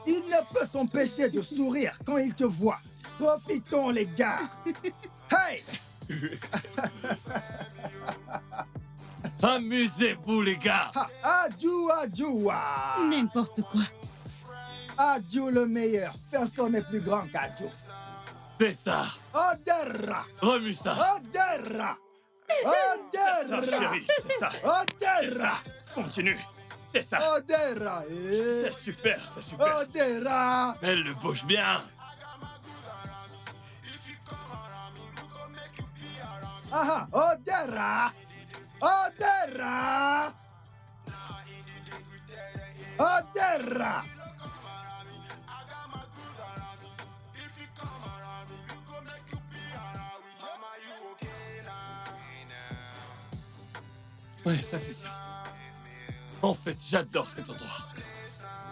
Il ne peut s'empêcher de sourire quand il te voit. Profitons, les gars. Hey! Amusez-vous, les gars. Adjoua. N'importe quoi. Adjou le meilleur. Personne n'est plus grand qu'Adjou. C'est ça. Odera. Remue ça. Odera. C'est ça, Odera. chérie, c'est ça. C'est Odera. ça. Continue. C'est ça. Odera. C'est super, c'est super. Odera. Elle le bouge bien. Aha. Odera. Odera. Odera. Ouais, ça c'est sûr. En fait, j'adore cet endroit.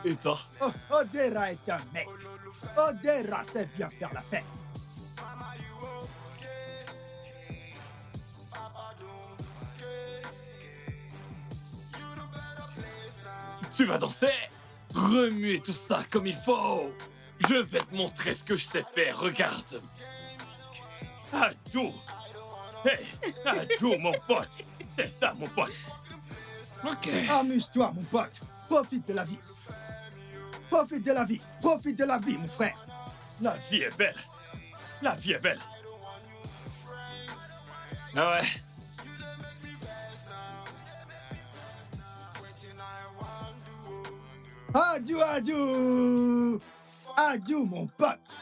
Et toi? Oh, Odera est un mec. Odera sait bien faire la fête. Tu vas danser? Remuer tout ça comme il faut. Je vais te montrer ce que je sais faire, regarde. Adjou. Hey, Adjou, mon pote. C'est ça, mon pote. Ok. Amuse-toi, mon pote. Profite de la vie. Profite de la vie. Profite de la vie, mon frère. La vie est belle. La vie est belle. Ah ouais. Adjou, adjou. Adjou, mon pote.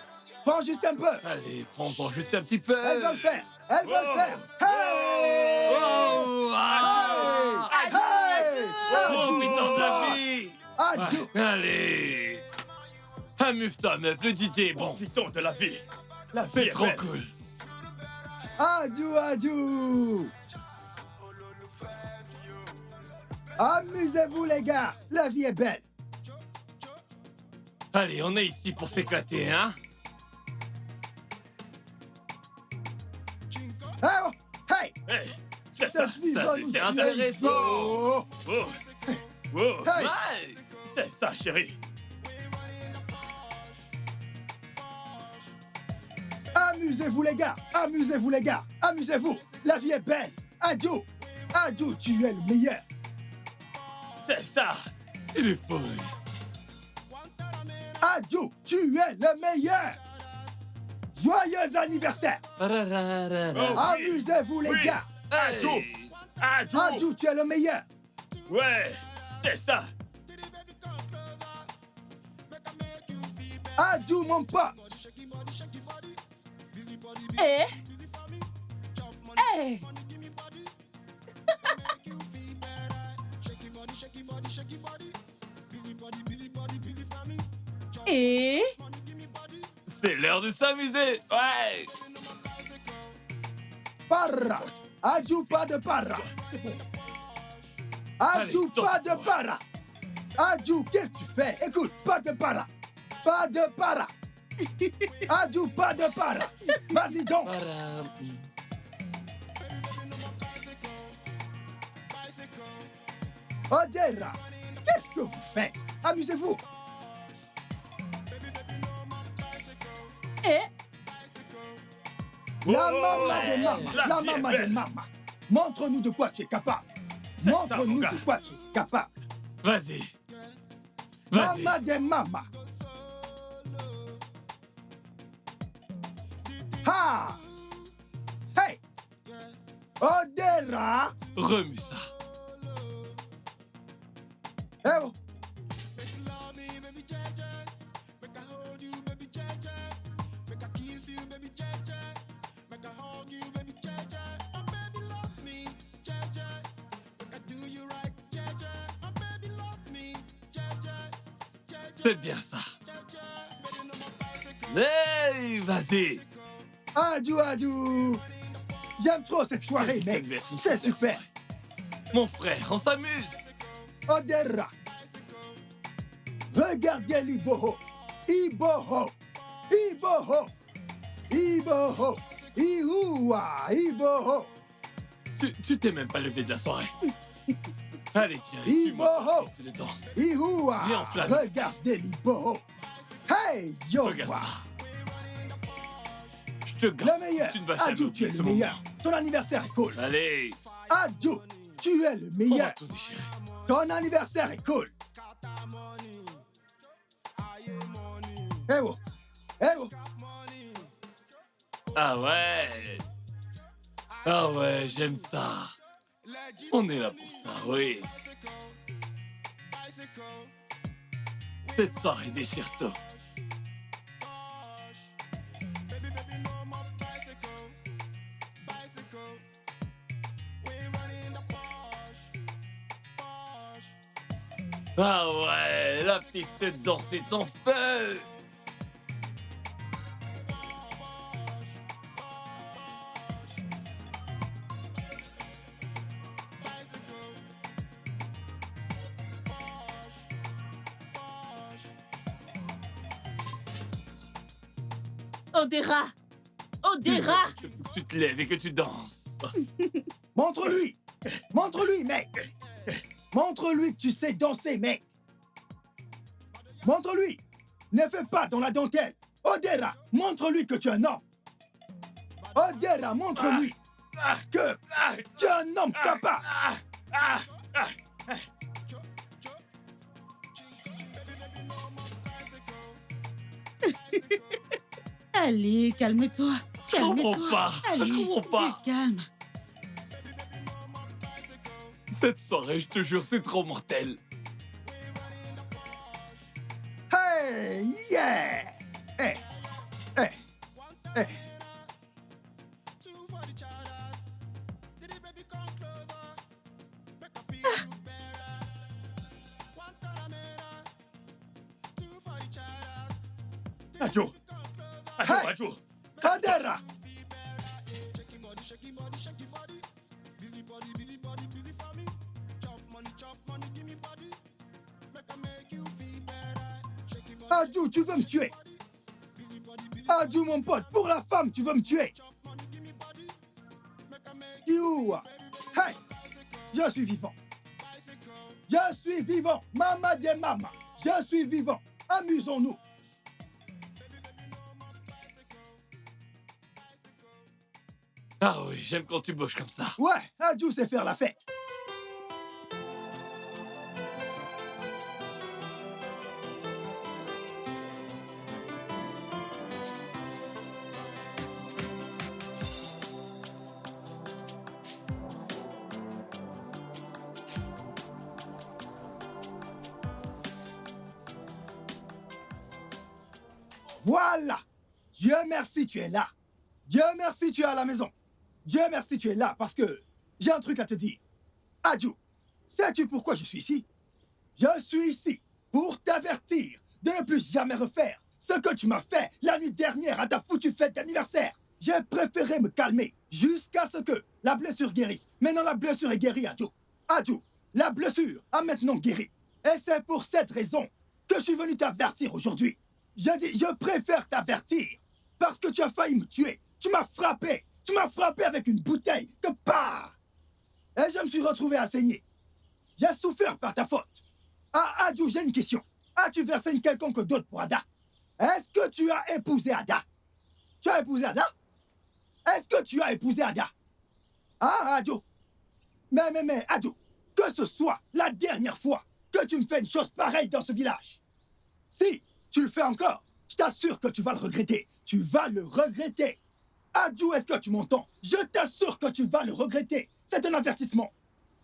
Prends juste un peu. Allez, prends-en juste un petit peu. Elle va le faire. Elle va le faire. Hey! Oh, ah, Hey! Hey! profitons de la Adjou. vie. Adjou. Allez. Amuse-toi, meuf, le DJ est bon. Profitons de la vie. La vie C'est est trop belle. cool. Adjou, adjou. Amusez-vous, les gars. La vie est belle. Allez, on est ici pour s'éclater, hein? Hey, oh, hey! Hey, c'est ça. Cette vie ça, va c'est nous intéressant. Oh, Oh. Oh. hey! Ouais. C'est ça, chérie. Amusez-vous, les gars. Amusez-vous, les gars. Amusez-vous. La vie est belle. Adjou. Adjou, tu es le meilleur. C'est ça. Il est fou. Adjou, tu es le meilleur. Joyeux anniversaire. Oh, oui. Amusez-vous, les Oui. gars. Adjou. Adjou. Adjou, tu es le meilleur. Ouais, c'est ça. Adjou, mon pote. Eh? Eh? Et? C'est l'heure de s'amuser. Ouais. Para. Adjou, pas de para. C'est bon. Adjou, Allez, pas de danse-toi. para. Adjou, qu'est-ce que tu fais? Écoute, pas de para. Pas de para. Adjou, pas de para. Vas-y donc. Voilà. Odera, qu'est-ce que vous faites? Amusez-vous. Eh? La Oh, maman ouais. des mamas. La La vie est maman des belle. mamas. Montre-nous de quoi tu es capable. C'est ça, mon Montre-nous gars. de quoi tu es capable. Vas-y. Vas-y. Maman des mamas. Ha! Hey! Odera! Remue ça. Eh oh! Fais bien ça. Hey, vas-y. Adjou, adjou! J'aime trop cette soirée, mec. C'est super. Mon frère, on s'amuse. Odera! Regardez l'Iboho! Iboho! Iboho! Iboho! Ihoua! Iboho! Tu t'es même pas levé de la soirée. Allez, tiens, suis-moi Iboho. pour que je te le danse. Ihoua. Viens, enflammé. Regardez l'Iboho. Hey, yo. Regarde wa. ça. Je te Le garde. meilleur. Tu ne vas jamais Adju, tu oublier es ce le moment. meilleur. Ton anniversaire est cool. Allez, Adju, tu es le on va meilleur. tout déchirer. Ton anniversaire est cool. Eh oh. Eh oh. Ah ouais. Ah ouais, j'aime ça. On est là pour ça, oui. Cette soirée déchire tout. Ah ouais, la piste de danse est en feu. Odera! Odera! Je veux que tu te lèves et que tu danses. Montre-lui. Montre-lui, mec. Montre-lui que tu sais danser, mec. Montre-lui. Ne fais pas dans la dentelle. Odera, montre-lui que tu es un homme. Odera, montre-lui que tu es un homme capable. Allez, calme-toi. comprends Calme-toi. pas. Allez, Je comprends pas. tu calme. Cette soirée, je te jure, c'est trop mortel. Hey, yeah. Hey, hey, hey. Adju. Adju, Hey. Adju. Odera. Adju, tu veux me tuer. Adju, mon pote, pour la femme, tu veux me tuer. Ihoua. Hey, je suis vivant. Je suis vivant. Mama de mama. Je suis vivant. Amusons-nous. Ah oui, j'aime quand tu bouges comme ça. Ouais, Adju sait faire la fête. Voilà. Dieu merci, tu es là. Dieu merci, tu es à la maison. Dieu merci, tu es là parce que j'ai un truc à te dire. Adju, sais-tu pourquoi je suis ici? Je suis ici pour t'avertir de ne plus jamais refaire ce que tu m'as fait la nuit dernière à ta foutue fête d'anniversaire. J'ai préféré me calmer jusqu'à ce que la blessure guérisse. Maintenant, la blessure est guérie, Adju. Adju, la blessure a maintenant guéri. Et c'est pour cette raison que je suis venu t'avertir aujourd'hui. J'ai dit, je préfère t'avertir parce que tu as failli me tuer. Tu m'as frappé. Tu m'as frappé avec une bouteille que bah! Et je me suis retrouvé à saigner. J'ai souffert par ta faute. Ah, Adju, j'ai une question. As-tu versé une quelconque dot pour Ada? Est-ce que tu as épousé Ada? Tu as épousé Ada? Est-ce que tu as épousé Ada? Ah, Adju. Mais, Adju, que ce soit la dernière fois que tu me fais une chose pareille dans ce village. Si tu le fais encore, je t'assure que tu vas le regretter. Tu vas le regretter. Adju, est-ce que tu m'entends? Je t'assure que tu vas le regretter. C'est un avertissement.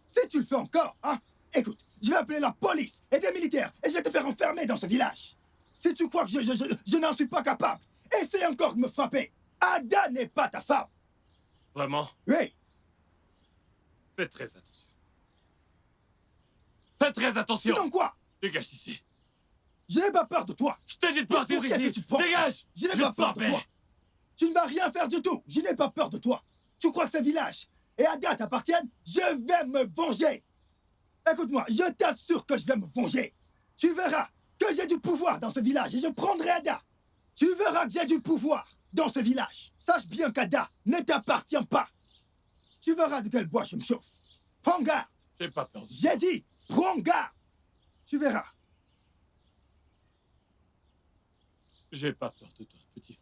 Si tu le fais encore, hein, écoute, je vais appeler la police et des militaires et je vais te faire enfermer dans ce village. Si tu crois que je n'en suis pas capable, essaie encore de me frapper. Ada n'est pas ta femme. Vraiment? Oui. Fais très attention. Fais très attention. Sinon quoi? Dégage ici. Je n'ai pas peur de toi. Je t'ai dit de partir Pour qu'est-ce d'ici. que tu te prends? Dégage. Je n'ai vais pas te peur de frapper. toi. Tu ne vas rien faire du tout. Je n'ai pas peur de toi. Tu crois que ce village et Ada t'appartiennent? Je vais me venger. Écoute-moi, je t'assure que je vais me venger. Tu verras que j'ai du pouvoir dans ce village et je prendrai Ada. Tu verras que j'ai du pouvoir dans ce village. Sache bien qu'Ada ne t'appartient pas. Tu verras de quel bois je me chauffe. Prends garde. J'ai pas peur de toi. J'ai dit, prends garde. Tu verras. J'ai pas peur de toi, petit fou.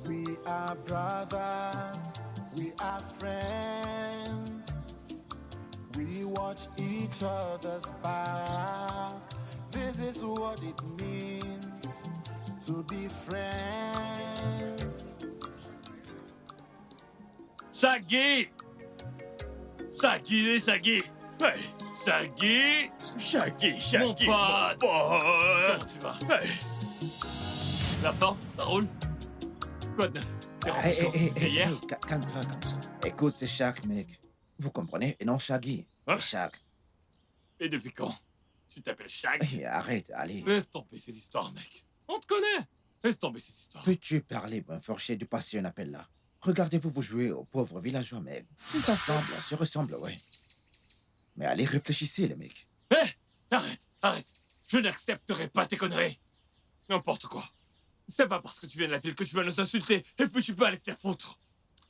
We are brothers, we are friends. We watch each other's back. This is what it means to be friends. Shaggy! Shaggy! Hey, Shaggy! Shaggy! Mon pote! Comment pote! tu vas? Hey, La forme, ça roule? Quoi de neuf? T'es rentré quand? C'était hier? Calme-toi, calme-toi. Écoute, c'est Shag, mec. Vous comprenez? Et non Shaggy. Hein? Shag. Et depuis quand? Tu t'appelles Shag? Hey, arrête, allez. Laisse tomber ces histoires, mec. On te connaît. Laisse tomber ces histoires. Peux-tu parler, bon forché, du passé, un appel là? Regardez-vous vous jouer aux pauvres villageois, mec. Ils se ressemblent, ouais. Mais allez, réfléchissez, les mecs. Hé! Arrête! Je n'accepterai pas tes conneries. N'importe quoi. C'est pas parce que tu viens de la ville que tu vas nous insulter, et puis tu peux aller te faire foutre.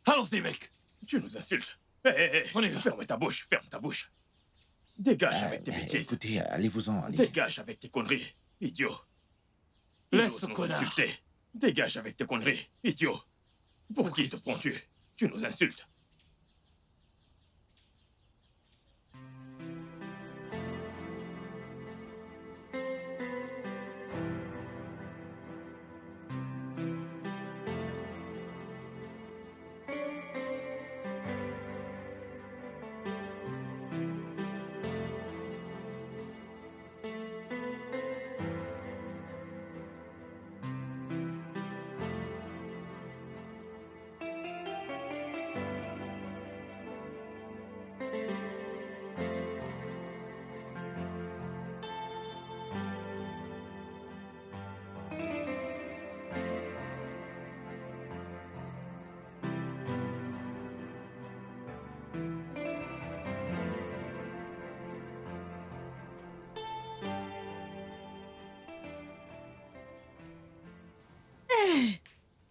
Allons-y, mec. tu nous insultes. Hey, On y va. ferme ta bouche, ferme ta bouche. Dégage avec tes bêtises. Écoutez, allez-vous-en, allez. Dégage avec tes conneries, idiot. Laisse Tu ce oses nous connard. insulter. Dégage avec tes conneries, idiot. Pour qui te prends-tu? Tu nous insultes.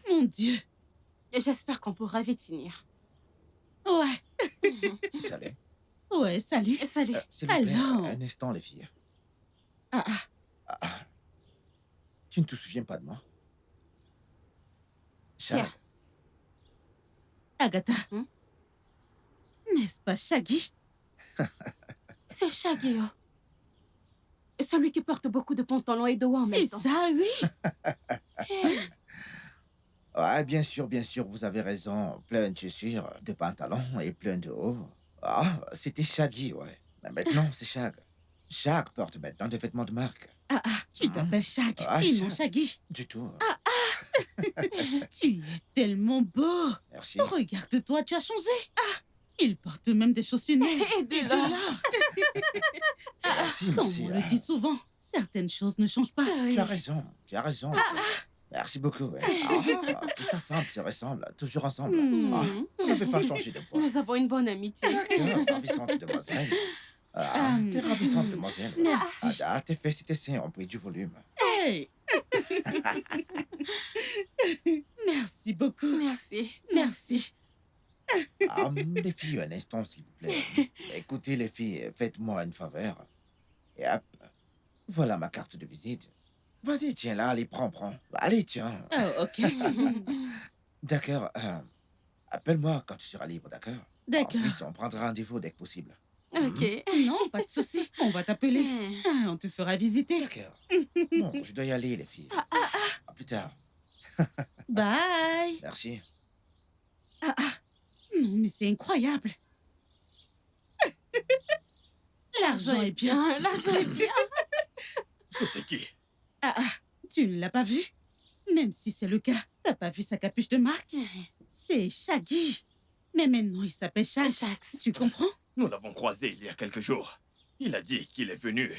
Mon Dieu. J'espère qu'on pourra vite finir. Ouais. Salut. Ouais, salut. Salut. S'il vous plaît, Alors. un instant, les filles. Ah, ah. Tu ne te souviens pas de moi? Shag. Yeah. Agatha. Hmm? N'est-ce pas Shaggy? C'est Shaggy. Celui qui porte beaucoup de pantalons et de hauts en même C'est temps. ça, oui. Eh, Ah, bien sûr, vous avez raison. Plein de chaussures, de pantalons et plein de hauts. Ah, c'était Shaggy, ouais. Mais maintenant, c'est Shag. Shag porte maintenant des vêtements de marque. Ah, ah, tu t'appelles Shag Ah, et non Shag. Shaggy. Du tout. Tu es tellement beau. Merci. Regarde-toi, tu as changé. Ah, il porte même des chaussures neuves. Aidez-le. De l'art. Merci, Comme merci. on le dit souvent, certaines choses ne changent pas. Oui. Tu as raison, tu as raison. Merci beaucoup. Ouais. Ah, tout ça semble, se ressemble, toujours ensemble. Hmm. Ah, vous n'avez pas changé de poids. Nous avons une bonne amitié. D'accord, ravissante demoiselle. Ah, t'es ravissante demoiselle. Merci. Ah, tes fesses et tes seins ont pris du volume. Hey. Merci beaucoup. Merci. Merci. Ah, les filles, un instant, s'il vous plaît. Écoutez, les filles, faites-moi une faveur. Et hop, voilà ma carte de visite. Vas-y, tiens là, allez, prends. Allez, tiens. Oh, ok. D'accord, appelle-moi quand tu seras libre, d'accord? D'accord. Ensuite, on prendra rendez-vous dès que possible. Ok. Non, pas de souci. On va t'appeler. Eh, Ah, on te fera visiter. D'accord. Bon, je dois y aller, les filles. À plus tard. Bye. Merci. Ah, ah. Non, mais c'est incroyable. L'argent est bien. L'argent est bien. C'était qui? Ah, ah. Tu ne l'as pas vu? Même si c'est le cas, t'as pas vu sa capuche de marque? C'est Shaggy. Mais maintenant, il s'appelle Shag. Jax. Tu comprends? Nous l'avons croisé il y a quelques jours. Il a dit qu'il est venu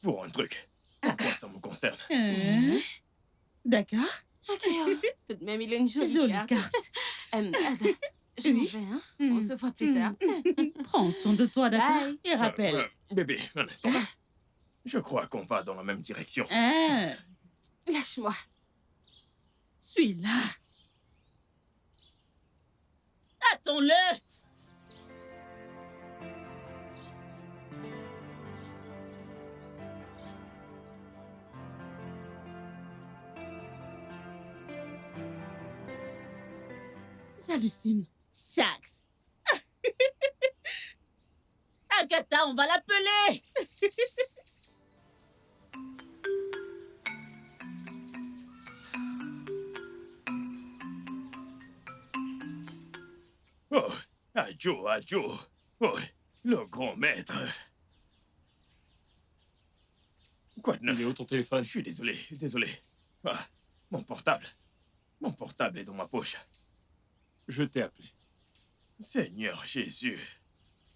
pour un truc. En quoi ça me concerne? D'accord. Ok. Tout de même, il a une jolie, Jolie carte. carte. Ada, je m'en Oui. vais, hein. On se voit plus tard. Prends soin de toi, d'accord? Bye. Et rappelle. Bébé, un instant. Je crois qu'on va dans la même direction. Hein, Lâche-moi. suis là. Attends-le! J'hallucine. Shax! Agatha, on va l'appeler! Oh, Adjo. Oh, le grand maître. Quoi de Il est neuf? où ton téléphone? Je suis désolé. Ah, mon portable. Mon portable est dans ma poche. Je t'ai appelé. Seigneur Jésus,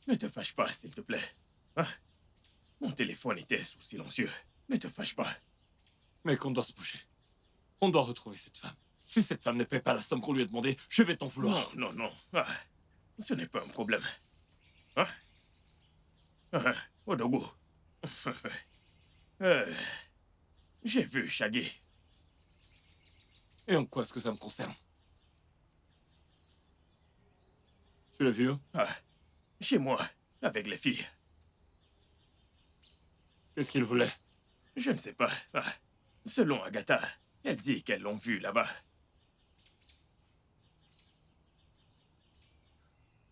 ne te fâche pas, s'il te plaît. Ah, mon téléphone était sous silencieux. Ne te fâche pas. Mec, on doit se bouger. On doit retrouver cette femme. Si cette femme ne paie pas la somme qu'on lui a demandée, je vais t'en vouloir. Non. Ah, ce n'est pas un problème. Odogu. J'ai vu Shaggy. Et en quoi est-ce que ça me concerne? Tu l'as vu où? Chez moi, avec les filles. Qu'est-ce qu'il voulait? Je ne sais pas. Selon Agatha, elle dit qu'elles l'ont vu là-bas.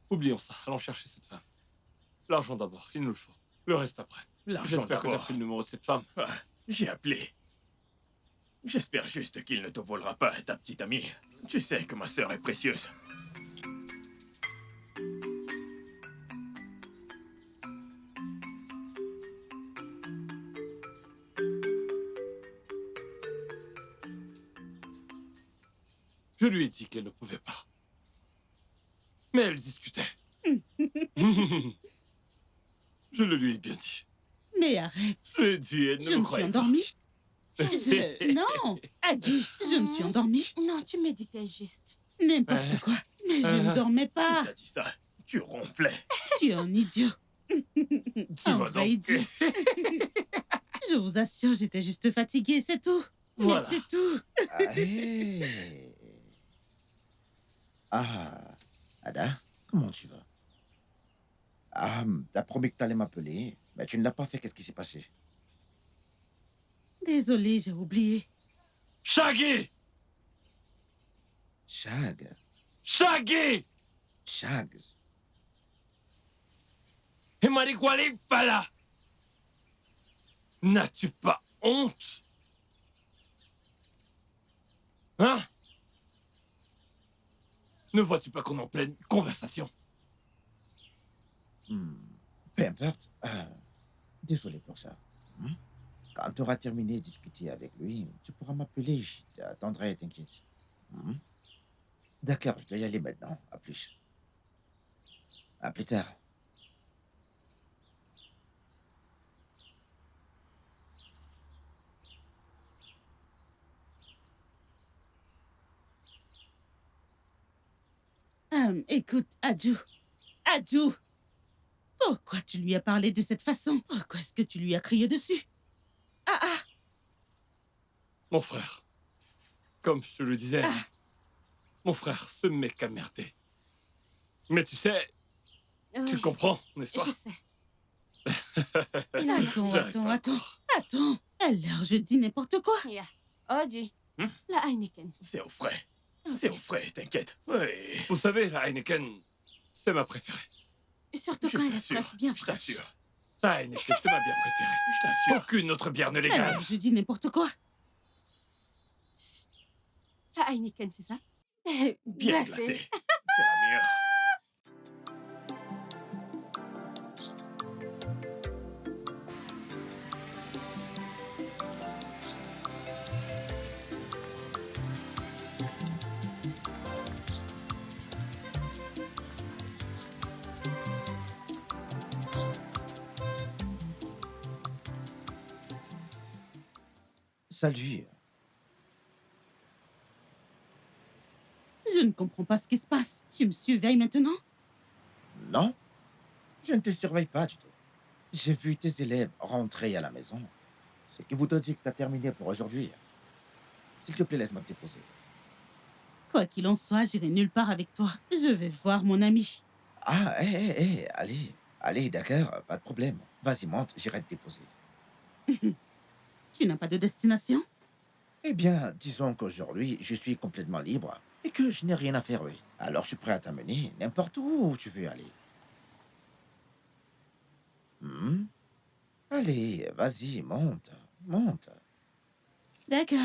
Oublions ça, allons chercher cette femme. L'argent d'abord, il nous le faut. Le reste après. L'argent J'espère que t'as d'abord. pris le numéro de cette femme. J'ai appelé. J'espère juste qu'il ne te volera pas, ta petite amie. Tu sais que ma sœur est précieuse. Je lui ai dit qu'elle ne pouvait pas. Mais elle discutait. Je le lui ai bien dit. Mais arrête. Je lui ai dit, elle ne Je me me suis croyait pas. endormie. Non, Aggie, je me suis endormie. Non, tu méditais juste. N'importe quoi. Mais je ne dormais Qui pas. t'a dit ça? Tu ronflais. Tu es un idiot. Tu Un vas vrai donc. idiot. Je vous assure, j'étais juste fatiguée, c'est tout. Voilà. Mais c'est tout. Hey. Ah, Ada, comment tu vas? Ah, t'as promis que t'allais m'appeler, mais tu ne l'as pas fait. Qu'est-ce qui s'est passé? Désolée, j'ai oublié. Shaggy! Shag. Shaggy! Shags. Emarikwali Fala! N'as-tu pas honte? Hein? Ne vois-tu pas qu'on est en pleine conversation? Peu importe. Désolé pour ça. Quand tu auras terminé de discuter avec lui, tu pourras m'appeler. Je t'attendrai, t'inquiète. D'accord, je dois y aller maintenant. À plus. À plus tard. Écoute, Adju. Adju! Pourquoi tu lui as parlé de cette façon? Pourquoi est-ce que tu lui as crié dessus? Mon frère, comme je te le disais, mon frère, ce mec a merdé. Mais tu sais, tu Oui, comprends, n'est-ce pas? je sais. J'arrive pas à Attends. Alors, je dis n'importe quoi. Yeah. Oji, la Heineken. C'est au frais. Ok. C'est au frais, t'inquiète. Oui. Vous savez, la Heineken, c'est ma préférée. Surtout Je quand elle est t'assure. fraîche, bien Je fraîche. t'assure. La Heineken, c'est ma bière préférée. Je t'assure. Aucune autre bière ne l'égale. Alors, je dis n'importe quoi. La Heineken, c'est ça? Bien glacée. C'est la meilleure. Salut. Je ne comprends pas ce qui se passe. Tu me surveilles maintenant? Non, je ne te surveille pas du tout. J'ai vu tes élèves rentrer à la maison. Ce qui voudrait dire que tu as terminé pour aujourd'hui. S'il te plaît, laisse-moi te déposer. Quoi qu'il en soit, j'irai nulle part avec toi. Je vais voir mon ami. Ah, allez. Allez, d'accord, pas de problème. Vas-y, monte, j'irai te déposer. Tu n'as pas de destination? Eh bien, disons qu'aujourd'hui, je suis complètement libre et que je n'ai rien à faire, oui. Alors, je suis prêt à t'amener n'importe où tu veux aller. Allez, vas-y, monte. D'accord.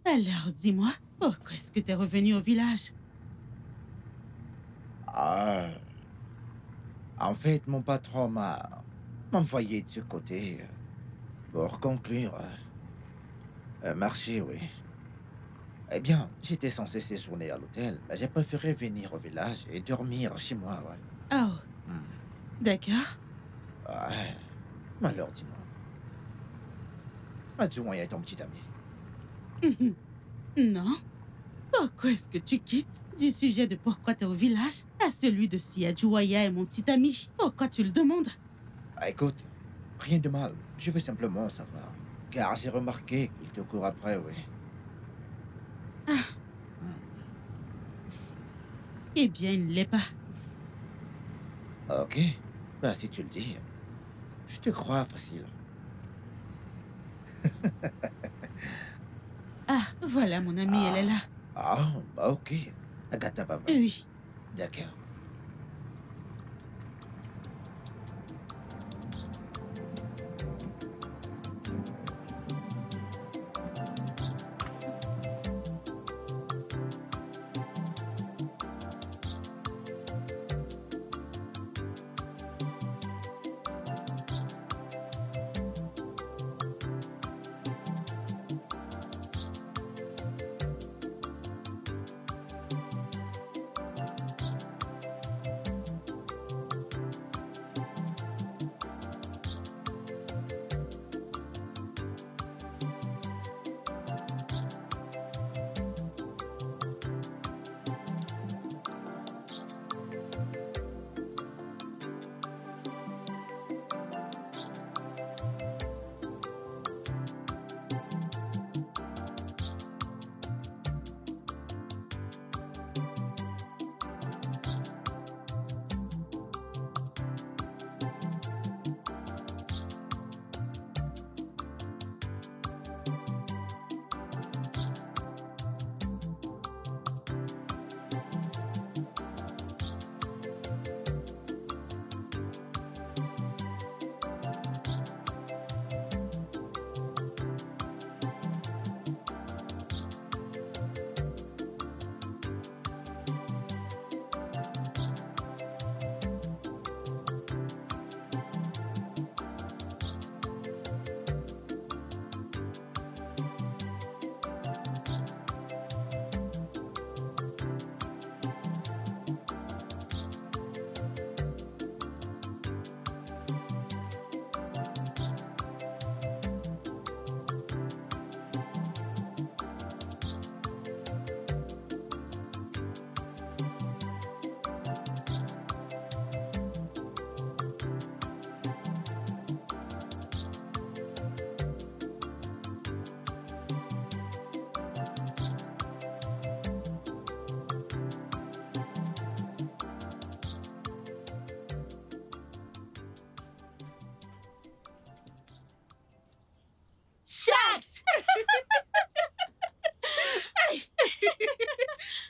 Alors, dis-moi, pourquoi est-ce que t'es revenu au village? Ah, en fait, mon patron m'a envoyé de ce côté pour conclure un marché, oui. Eh bien, j'étais censé séjourner à l'hôtel, mais j'ai préféré venir au village et dormir chez moi, ouais. Oh, d'accord. Ouais. Alors, dis-moi. Adjoint est ton petit ami. Non. Pourquoi est-ce que tu quittes du sujet de pourquoi t'es au village à celui de si Adjouaya est mon petit ami? Pourquoi tu le demandes? Ah, écoute, rien de mal. Je veux simplement savoir. Car j'ai remarqué qu'il te court après, oui. Eh bien, il ne l'est pas. Ok. Bah, si tu le dis, je te crois facile. Ah, voilà, mon amie, elle est là. Ah, bah ok. Agatha Bavra. Oui. D'accord.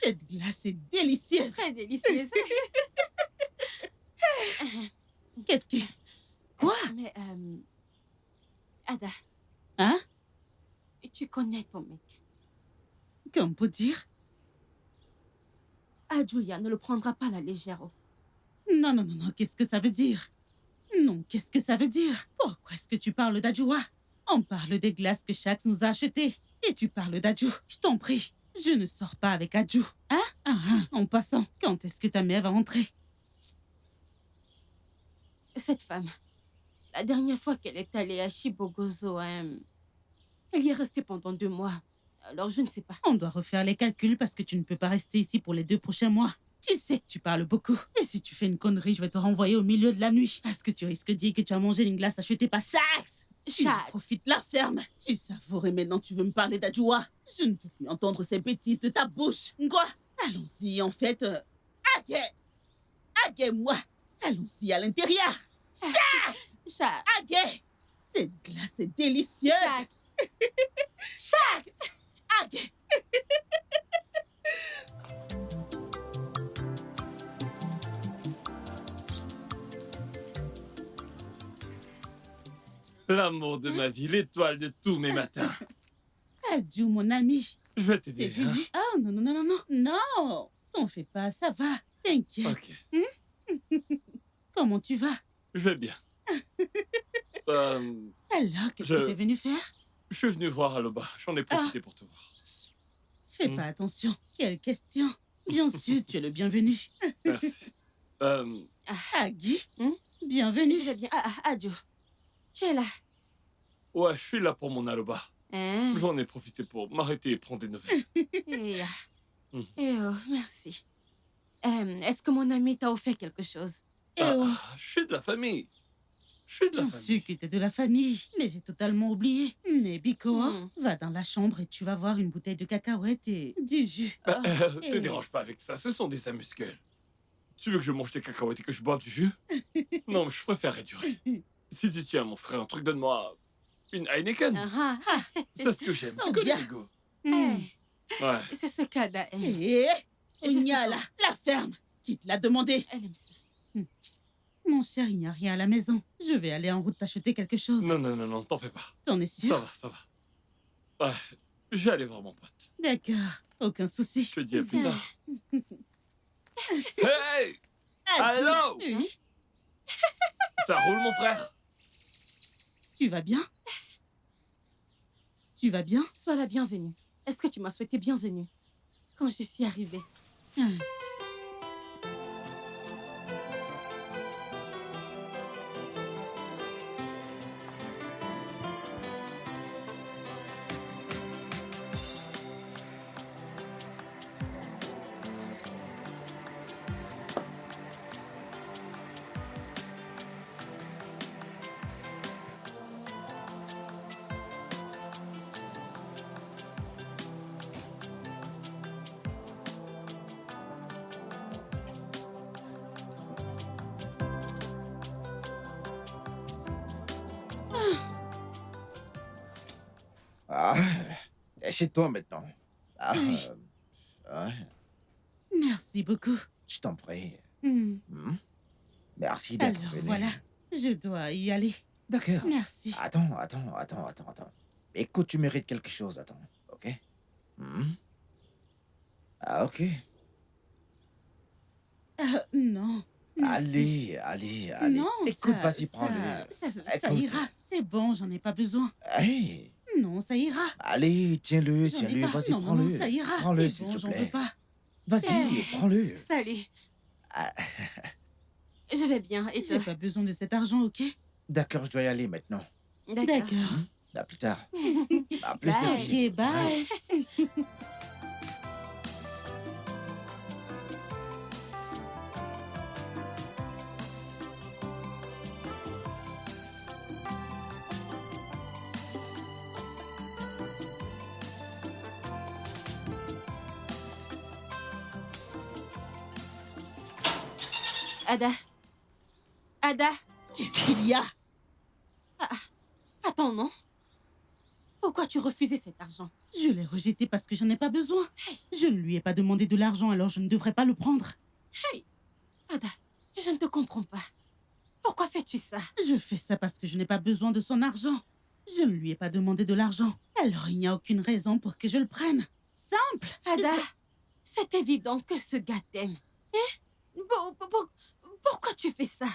Cette glace est délicieuse. Très délicieuse. Qu'est-ce que... Quoi? Mais, Ada, Hein? tu connais ton mec. Qu'on peut dire? Adjouya ne le prendra pas à la légère. Oh. Non, qu'est-ce que ça veut dire? Non, qu'est-ce que ça veut dire? Pourquoi est-ce que tu parles d'Adjoua? On parle des glaces que Shax nous a achetées. Et tu parles d'Adjou. Je t'en prie, je ne sors pas avec Adjou. Hein? En passant, quand est-ce que ta mère va rentrer? Cette femme, la dernière fois qu'elle est allée à Shibogozo, elle y est restée pendant 2 mois. Alors, je ne sais pas. On doit refaire les calculs parce que tu ne peux pas rester ici pour les 2 prochains mois. Tu sais que tu parles beaucoup. Et si tu fais une connerie, je vais te renvoyer au milieu de la nuit. Parce que tu risques de dire que tu as mangé une glace achetée par Shax. Shax. Profite la ferme. Tu savoures et maintenant tu veux me parler d'Adjoua. Je ne veux plus entendre ces bêtises de ta bouche. Quoi? Allons-y, en fait. Aguet-moi. Allons-y à l'intérieur. Shax! Shax. Aguet! Cette glace est délicieuse. Shax. Shax! Aguet! L'amour de ma vie, l'étoile de tous mes matins. Adjou, mon ami. Je vais T'es t'aider. venu? Oh, non, non, non, non, non. Non! T'en fais pas, ça va. T'inquiète. Ok, Comment tu vas? je vais bien. Alors, qu'est-ce que t'es venu faire? Je suis venu voir Aloba. J'en ai profité pour te voir. Fais pas attention. Quelle question. Bien sûr, tu es le bienvenu. Merci. Agui, Hmm? bienvenue. Je vais bien. Adjo, tu es là. Ouais, je suis là pour mon Aloba. Hein? J'en ai profité pour m'arrêter et prendre des nouvelles. Oh, merci. Est-ce que mon ami t'a offert quelque chose? Je suis de la famille. Je suis de la J'en famille. suis que t'es de la famille, mais j'ai totalement oublié. Mais Bikoa, va dans la chambre et tu vas voir une bouteille de cacahuètes et du jus. Te dérange pas avec ça, ce sont des amuse-gueules. Tu veux que je mange des cacahuètes et que je boive du jus? Non, mais je préfère réduire. Si tu tiens mon frère un truc, donne-moi une Heineken. C'est ce que j'aime. Tu connais les goûts. Ouais. C'est ce qu'Ada aime. Nyala, la ferme. Qui te l'a demandé? Elle aime ça. Mon cher, il n'y a rien à la maison. Je vais aller en route t'acheter quelque chose. Non, t'en fais pas. T'en es sûr? Ça va. Ouais, je vais aller voir mon pote. D'accord, aucun souci. Je te dis à plus tard. Hey! Allô? Oui, Ça roule, mon frère? tu vas bien? Tu vas bien? Sois la bienvenue. Est-ce que tu m'as souhaité bienvenue quand je suis arrivée? Ah, chez toi maintenant. Oui. Ouais, Merci beaucoup. je t'en prie. Hmm. Merci d'être Alors venu. voilà, je dois y aller. D'accord. Merci. Attends. Écoute, tu mérites quelque chose, attends, ok? Ah, ok. Non. Merci. Allez. Non, Écoute, ça- vas-y, ça- prends-le. Ça Écoute. ira. C'est bon, j'en ai pas besoin. Hey, Non, ça ira. allez, tiens-le, J'en ai pas. vas-y, Non, prends-le. non, ça ira. Prends-le, C'est s'il bon, te j'en veux plaît. pas. Vas-y, prends-le. Salut. Ah, Je vais bien. Et toi? J'ai pas besoin de cet argent, ok? D'accord, je dois y aller maintenant. D'accord. À plus tard. À plus, Bye. les filles. Ok, bye. Ada, Qu'est-ce qu'il y a? attends, non? Pourquoi tu refusais cet argent? Je l'ai rejeté parce que j'en ai pas besoin. Je ne lui ai pas demandé de l'argent, alors je ne devrais pas le prendre. Ada, je ne te comprends pas. Pourquoi fais-tu ça? Je fais ça parce que je n'ai pas besoin de son argent. Je ne lui ai pas demandé de l'argent. Alors il n'y a aucune raison pour que je le prenne. Simple. Ada, c'est évident que ce gars t'aime. Hein? Pourquoi tu fais ça?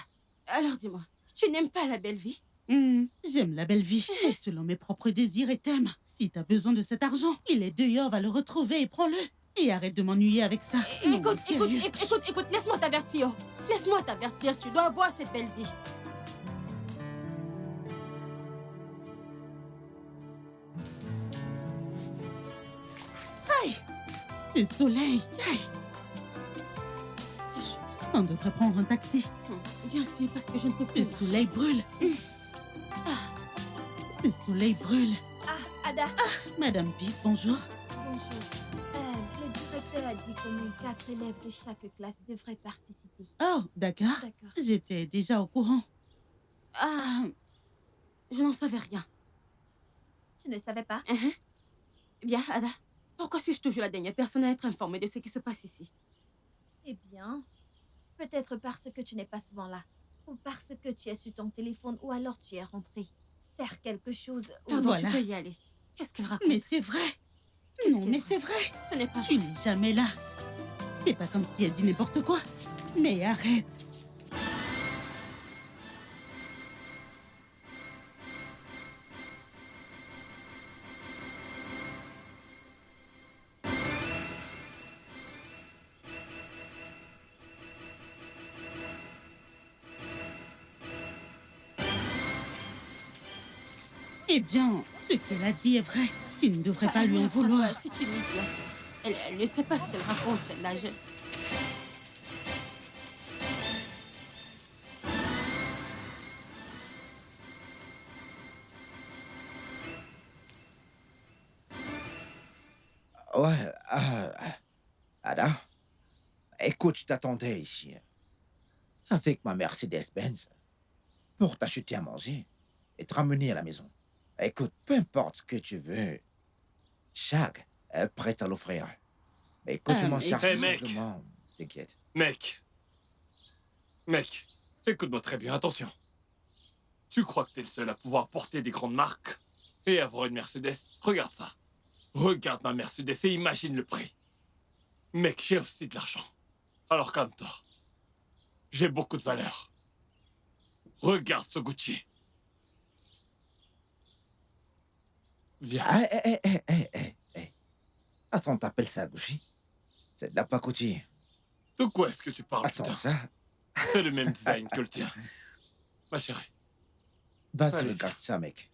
Alors dis-moi, tu n'aimes pas la belle vie? J'aime la belle vie, mais selon mes propres désirs et thèmes. Si t'as besoin de cet argent, il est dehors, va le retrouver et prends-le. Et arrête de m'ennuyer avec ça. Non, Écoute, sérieux. laisse-moi t'avertir. Laisse-moi t'avertir, tu dois avoir cette belle vie. Aïe! Ce soleil, aïe! Ça chauffe. On devrait prendre un taxi. Bien sûr, parce que je ne peux Ce plus marcher. soleil brûle. Ce soleil brûle. Ah, Ada, Madame Peace, bonjour. bonjour. Le directeur a dit qu'au moins 4 élèves de chaque classe devraient participer. Oh, d'accord. D'accord. J'étais déjà au courant. Ah, je n'en savais rien. Tu ne savais pas? Bien, Ada, pourquoi suis-je toujours la dernière personne à être informée de ce qui se passe ici? Eh bien, peut-être parce que tu n'es pas souvent là. Ou parce que tu es sur ton téléphone, ou alors tu es rentré faire quelque chose. Ou... Pardon, Voilà. tu peux y aller. Qu'est-ce qu'elle raconte? Mais c'est vrai. Qu'est-ce Non, qu'elle mais fait? c'est vrai. Ce n'est pas Tu vrai. n'es jamais là. C'est pas comme si elle dit n'importe quoi. Mais arrête. Eh bien, ce qu'elle a dit est vrai. Tu ne devrais pas lui en vouloir. C'est une idiote. Elle ne sait pas ce qu'elle raconte, celle-là. Ouais, Ada, écoute, je t'attendais ici, avec ma Mercedes-Benz, pour t'acheter à manger et te ramener à la maison. Écoute, peu importe ce que tu veux, Shag est prêt à l'offrir. Mais quand tu m'en mais- charges Hey, mec. simplement, t'inquiète. Mec, écoute-moi très bien, attention. Tu crois que t'es le seul à pouvoir porter des grandes marques et avoir une Mercedes? Regarde ça. Regarde ma Mercedes et imagine le prix. Mec, j'ai aussi de l'argent. Alors calme-toi. J'ai beaucoup de valeur. Regarde ce Gucci. Viens. Ah, Attends, t'appelles ça Gucci? C'est de la pacotille. De quoi est-ce que tu parles, Attends, putain? ça? C'est le même design que le tien. Ma chérie. Vas-y, Allez, regarde ça, mec.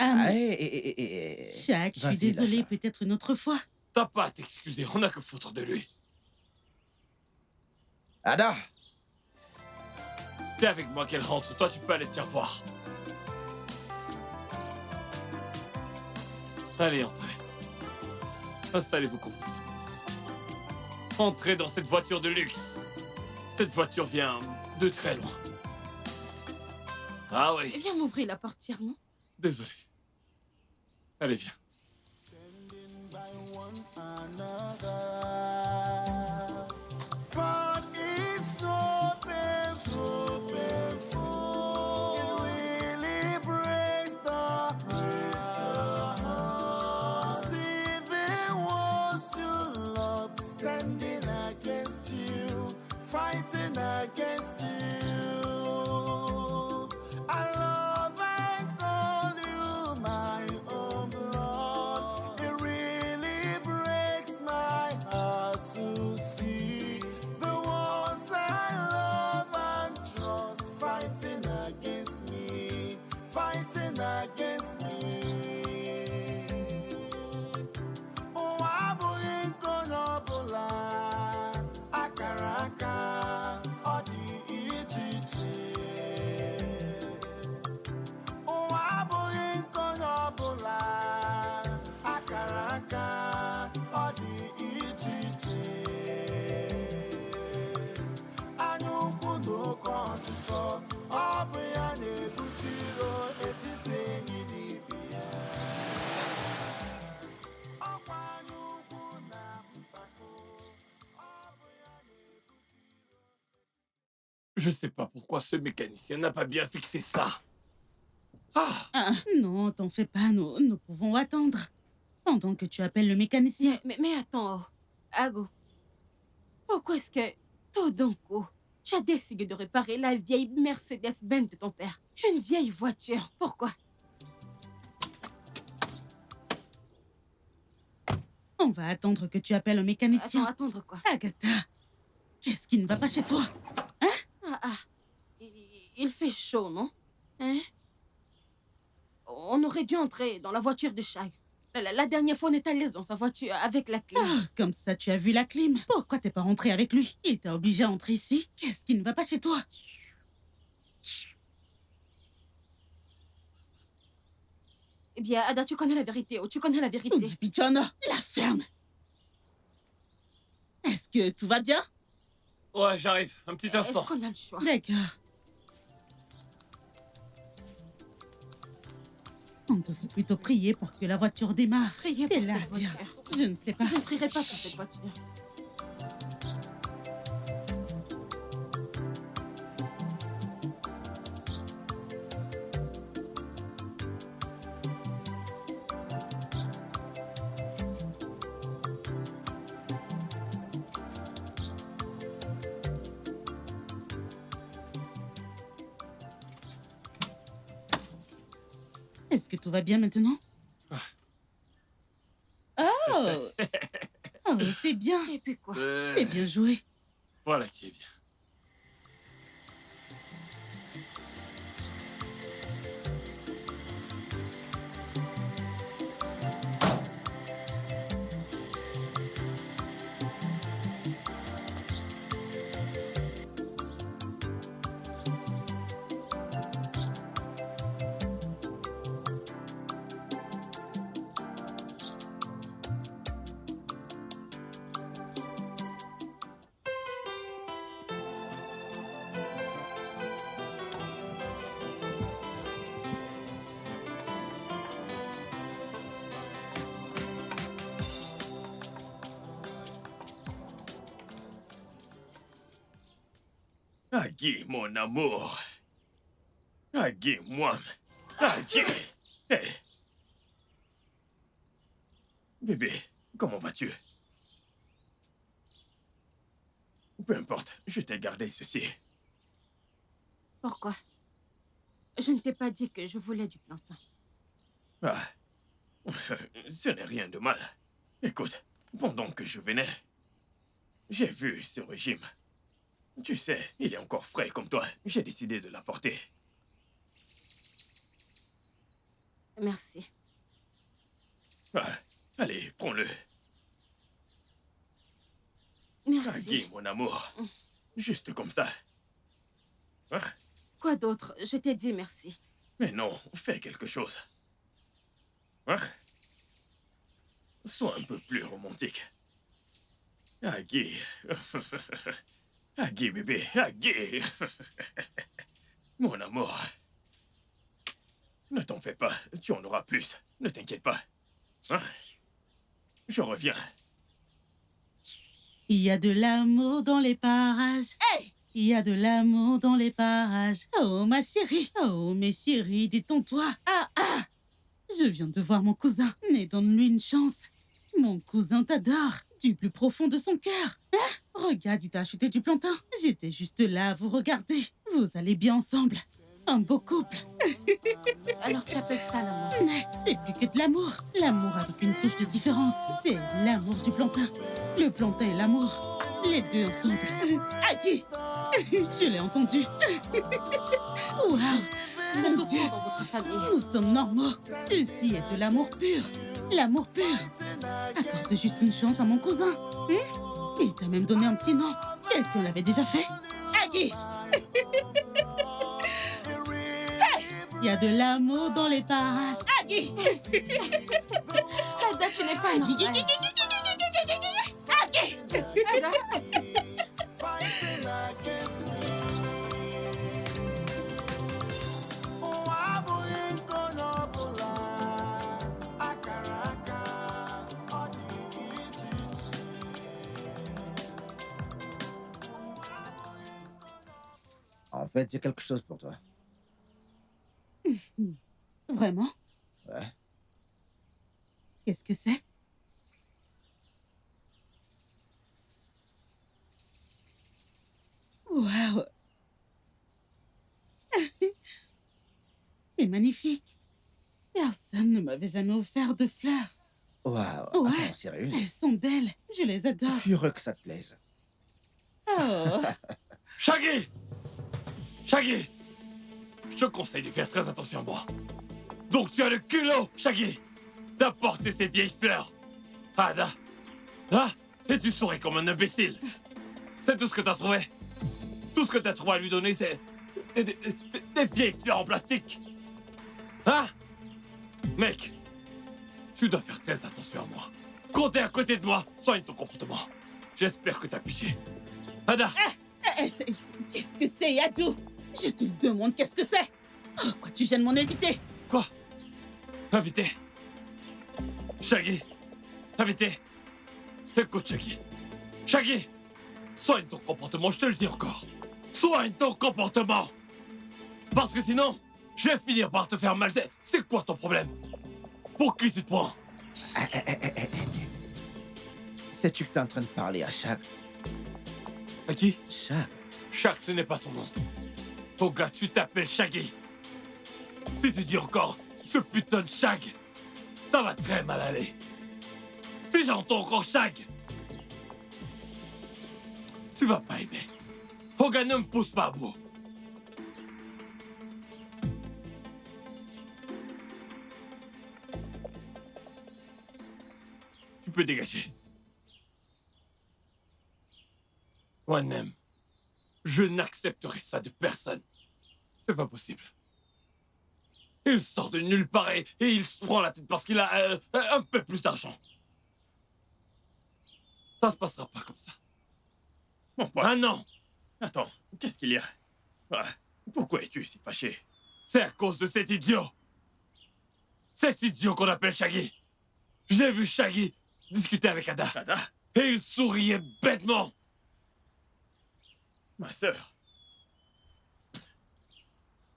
Ah, Vas-y, Shaq, je suis désolée, lâche-la. peut-être une autre fois. T'as pas à t'excuser, on a que foutre de lui. Ada! C'est avec moi qu'elle rentre, toi tu peux aller te faire voir. Allez, entrez. Installez-vous confortablement. Entrez dans cette voiture de luxe. Cette voiture vient de très loin. Ah oui, Viens m'ouvrir la portière, non? désolé. Allez, viens. Standing by one another. But it's so painful, painful. It really breaks the heart. Even ones you love standing against you, fighting against you. I love and call you my own blood. It really breaks my heart to see the ones I love and trust fighting against me, fighting against me. Oh, I believe gonna bula akaraka odi ichiche. Oh, I believe gonna bula akaraka odi ichiche. Anyukwu n'oke ọchịchọ, ọ bụ ya na-ebute iro etiti enyi na ibe ya. Ọkwa anyukwu na mpako, ọ bụ ya na-ebute iro. Je sais pas pourquoi ce mécanicien n'a pas bien fixé ça. Ah, Ah, non, t'en fais pas, nous pouvons attendre. Pendant que tu appelles le mécanicien. Mais attends, Ago. Pourquoi est-ce que, tout d'un coup, tu as décidé de réparer la vieille Mercedes-Benz de ton père? Une vieille voiture. Pourquoi? On va attendre que tu appelles un mécanicien. Attendre quoi? Agatha, qu'est-ce qui ne va pas chez toi? Il fait chaud, non? Hein? On aurait dû entrer dans la voiture de Shag. La dernière fois, on est allé dans sa voiture avec la clé. Ah, comme ça, tu as vu la clim. Pourquoi t'es pas rentré avec lui? Il t'a obligé à entrer ici. Qu'est-ce qui ne va pas chez toi? Eh bien, Ada, tu connais la vérité. Oh, tu connais la vérité. Bichana, la ferme. Est-ce que tout va bien? Ouais, j'arrive. Un petit instant. Est-ce qu'on a le choix? D'accord. On devrait plutôt prier pour que la voiture démarre. Prier T'es pour là cette à dire. voiture. Je ne sais pas. Je ne prierai pas pour cette voiture. Est-ce que tout va bien maintenant? Oh! Oh, c'est bien. Et puis quoi? C'est bien joué. Voilà qui est bien. Agui, mon amour. Agui, moi. Agui. Hey. Bébé, comment vas-tu? Peu importe, je t'ai gardé ceci. Pourquoi? Je ne t'ai pas dit que je voulais du plantain. Ah, ce n'est rien de mal. Écoute, pendant que je venais, j'ai vu ce régime. Tu sais, il est encore frais comme toi. J'ai décidé de l'apporter. Merci. Ah, allez, prends-le. Merci. Agui, mon amour. Juste comme ça. Ah, Quoi d'autre? Je t'ai dit merci. mais non, fais quelque chose. Ah, sois un peu plus romantique. Agui. Agui, bébé, Agui. Mon amour. Ne t'en fais pas, tu en auras plus. Ne t'inquiète pas. Ah, je reviens. Il y a de l'amour dans les parages. Hey! Il y a de l'amour dans les parages. Oh, ma chérie. Oh, mes chéris, détends-toi. Ah, ah! Je viens de voir mon cousin. Mais donne-lui une chance. Mon cousin t'adore. Du plus profond de son cœur. Hein? Regarde, il t'a acheté du plantain. J'étais juste là à vous regarder. Vous allez bien ensemble. Un beau couple. Alors tu appelles ça l'amour? Mais c'est plus que de l'amour. L'amour avec une touche de différence. C'est l'amour du plantain. Le plantain et l'amour. Les deux ensemble. Agui! Je l'ai entendu. Waouh! Vous êtes Mon aussi Dieu! dans votre famille. Nous sommes normaux. Ceci est de l'amour pur. L'amour pur. Accorde juste une chance à mon cousin. Il t'a même donné un petit nom. Quelqu'un l'avait déjà fait. Agui! Il y a de l'amour dans les parages. Agui! Ada, tu n'es pas normale. Agui! Ada. Fighting against me. Ụwa abụghị nkọ n'ọbụla. Akara aka, ọ dị iche iche. En fait, j'ai quelque chose pour toi. Vraiment? Ouais. Qu'est-ce que c'est? Waouh! C'est magnifique. Personne ne m'avait jamais offert de fleurs. Waouh. Ouais. Attends, sérieuse? Elles sont belles. Je les Je adore. suis heureux que ça te plaise. Oh. Shaggy! Shaggy! Je te conseille de faire très attention à moi. Donc tu as le culot, Shaggy! T'as porté ces vieilles fleurs. Ada. Ah, et tu souris comme un imbécile. C'est tout ce que t'as trouvé. Tout ce que t'as trouvé à lui donner, c'est des vieilles fleurs en plastique. Hein? Mec, tu dois faire très attention à moi. Quand t'es à côté de moi, soigne ton comportement. J'espère que t'as pigé. Ada! Qu'est-ce que c'est, Yadou? Je te le demande, qu'est-ce que c'est? Pourquoi tu gênes mon invité? Quoi? Invité? Shaggy? Invité? Écoute, Shaggy. Shaggy! Soigne ton comportement, je te le dis encore. Soigne ton comportement! Parce que sinon, je vais finir par te faire mal. C'est quoi ton problème? Pour qui tu te prends? Sais-tu que t'es en train de parler à Shag? À qui? Shag. Shag, ce n'est pas ton nom. Oh gars, tu t'appelles Shaggy. Si tu dis encore ce putain de Shag, ça va très mal aller. Si j'entends encore Shag, tu vas pas aimer. Oh gars, ne me pousse pas à bout. Tu peux dégager. One-Name, je n'accepterai ça de personne. C'est pas possible. Il sort de nulle part et il se prend la tête parce qu'il a un peu plus d'argent. Ça se passera pas comme ça. Mon pote. Ah non! Attends, qu'est-ce qu'il y a? Ah, pourquoi es-tu si fâché? C'est à cause de cet idiot! Cet idiot qu'on appelle Shaggy! J'ai vu Shaggy discuter avec Ada. Ada? Et il souriait bêtement! Ma sœur.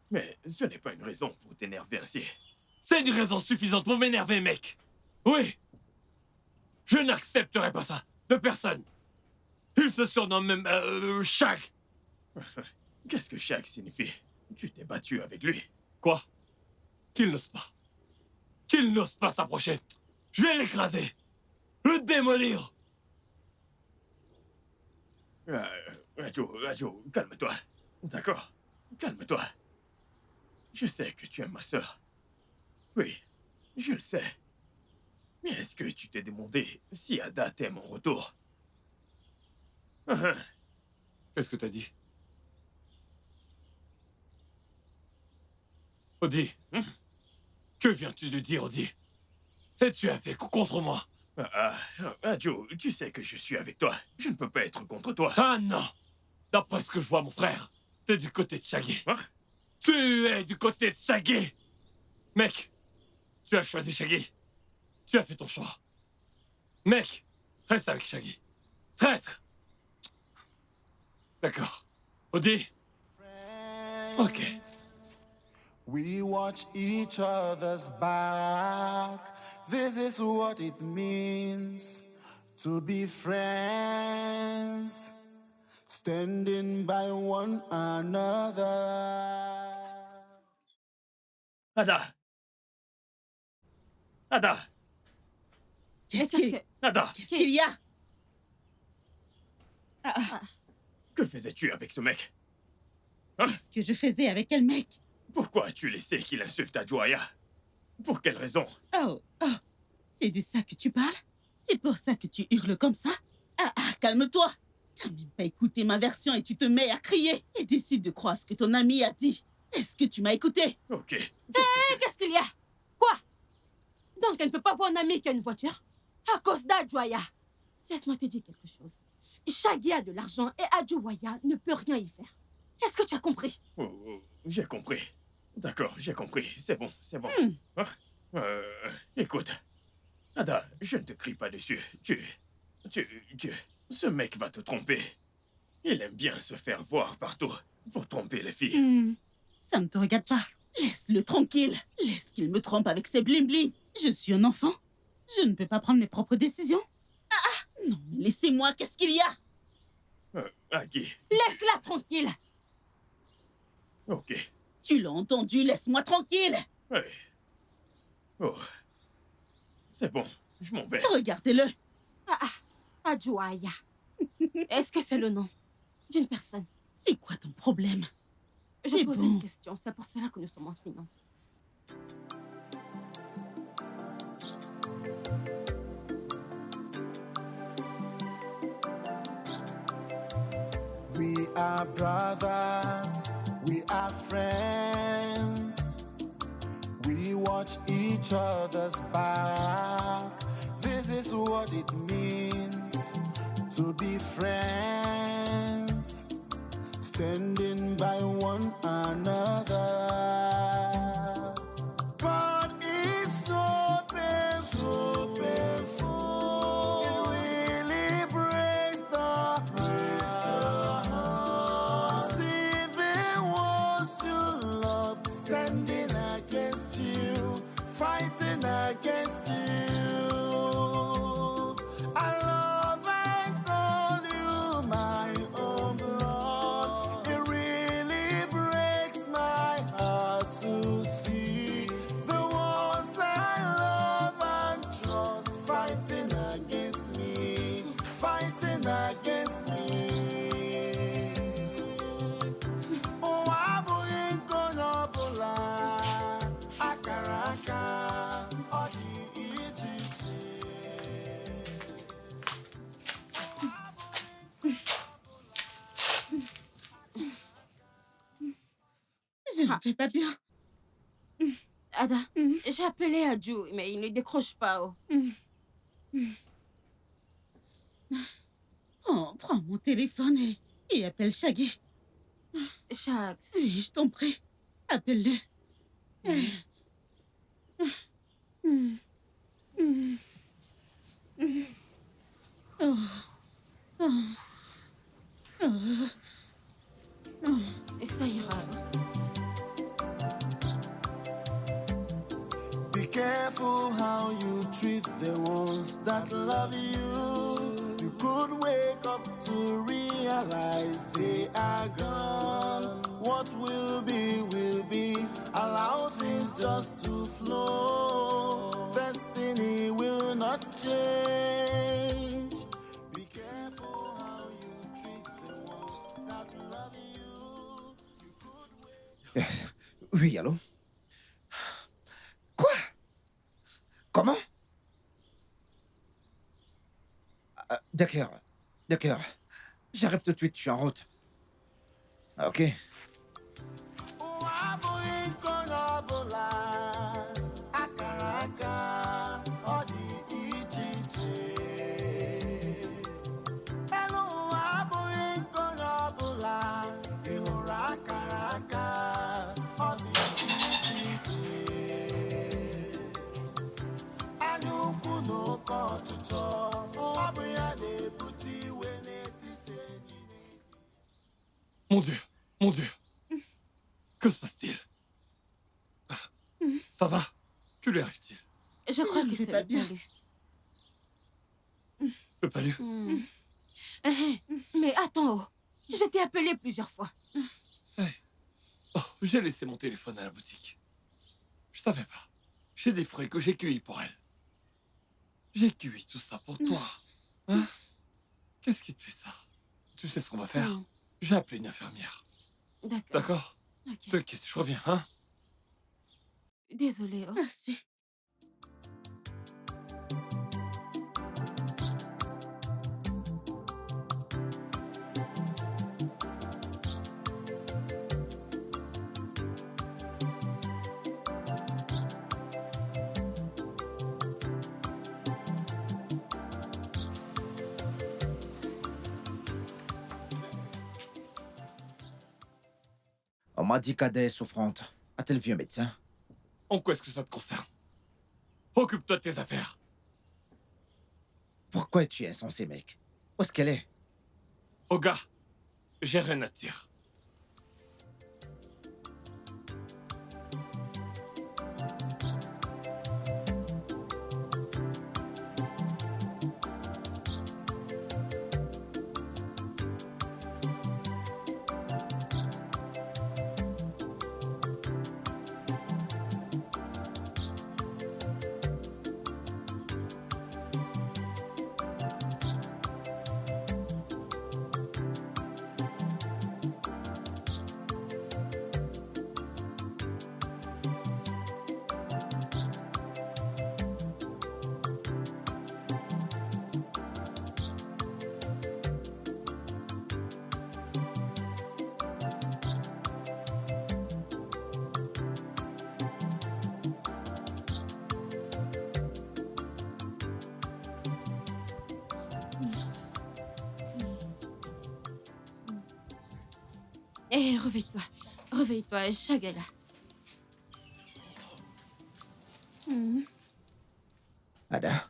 Mais ce n'est pas une raison pour t'énerver ainsi. C'est une raison suffisante pour m'énerver, mec! Oui! Je n'accepterai pas ça, de personne! Il se surnomme même Shag! Qu'est-ce que Shag signifie? Tu t'es battu avec lui. Quoi? Qu'il n'ose pas. Qu'il n'ose pas s'approcher. Je vais l'écraser. Le démolir. Adjo, calme-toi. D'accord? Calme-toi. Je sais que tu aimes ma sœur. Oui, je le sais. Mais est-ce que tu t'es demandé si Ada t'aime en retour? Qu'est-ce que t'as dit? Odi, que viens-tu de dire, Odi? Et tu as fait contre moi. Adjo, tu sais que je suis avec toi. Je ne peux pas être contre toi. Ah non! D'après ce que je vois, mon frère, t'es du côté de Shaggy. Hein? Tu es du côté de Shaggy! Mec, tu as choisi Shaggy. Tu as fait ton choix. Mec, reste avec Shaggy. Traître! D'accord. Odi? Ok. We watch each other's back. This is what it means to be friends, standing by one another. Ada! Ada! Qu'est-ce Ada! qu'il y a? Que faisais-tu avec ce mec? Qu'est-ce que je faisais avec quel mec? Pourquoi as-tu laissé qu'il insulte Adjoaya? Pour quelle raison? Oh, c'est de ça que tu parles? C'est pour ça que tu hurles comme ça? Calme-toi! T'as même pas écouté ma version et tu te mets à crier et décides de croire ce que ton ami a dit. Est-ce que tu m'as écouté? Ok. Qu'est-ce qu'il y a? Quoi? Donc elle ne peut pas voir un ami qui a une voiture? À cause d'Adjoaya. Laisse-moi te dire quelque chose. Shaggy a de l'argent et Adjoaya ne peut rien y faire. Est-ce que tu as compris? J'ai compris. D'accord, j'ai compris. C'est bon, c'est bon. Écoute, Ada, je ne te crie pas dessus. Ce mec va te tromper. Il aime bien se faire voir partout pour tromper les filles. Ça ne te regarde pas. Laisse-le tranquille. Laisse qu'il me trompe avec ses bling-bling. Je suis un enfant. Je ne peux pas prendre mes propres décisions. Non, mais laissez-moi, qu'est-ce qu'il y a? Aggie. Laisse-la tranquille. Ok. Tu l'as entendu, laisse-moi tranquille. Oui. Oh. C'est bon, je m'en vais. Regardez-le. Adjoaya. Est-ce que c'est le nom d'une personne? C'est quoi ton problème? Je pose une question, c'est pour cela que nous sommes enseignantes. are brothers, we are friends. We watch each other's back. This is what it means to be friends, standing by one another. But it's so painful, it really breaks the heart. If it was your love standing against you, fighting against you, I love and call you my own blood. It really breaks my heart to see the ones I love and trust fighting against me, fighting against me. Oh, I believe gonna bula, akaraka, odi ijiji. Je ne vais pas bien. Ada, j'ai appelé Adju, mais il ne décroche pas. Oh. Prends mon téléphone et appelle Shaggy. Shax. Oui, je t'en prie. Appelle-le. Oh. Oh. Oh. Ça ira. Be careful how you treat the ones that love you. You could wake up to realize they are gone. What will be, will be. Allow things just to flow. Destiny will not change. Be careful how you treat the ones that love you. You could wake Oui, allô? Quoi? Comment? D'accord, d'accord. J'arrive tout de suite, je suis en route. Ok. Mon Dieu, que se passe-t-il? Ça va? Que lui arrive-t-il? Je crois Je que ne vais c'est pas le bien. palu. Le palu? Mais attends, oh. Je t'ai appelé plusieurs fois. Oh, j'ai laissé mon téléphone à la boutique. Je savais pas. J'ai des fruits que j'ai cueillis pour elle. J'ai cueilli tout ça pour toi. Hein? Qu'est-ce qui te fait ça? Tu sais ce qu'on va faire? J'ai appelé une infirmière. D'accord. D'accord? Ok. T'inquiète, je reviens, hein? Désolée. Oh. Merci. On m'a dit qu'Ada est souffrante. A-t-elle vu un médecin? En quoi est-ce que ça te concerne? Occupe-toi de tes affaires. Pourquoi es-tu insensé, mec? Où est-ce qu'elle est? Oh gars, j'ai rien à te dire. Hé, réveille-toi. Réveille-toi, Shag est là. Ada,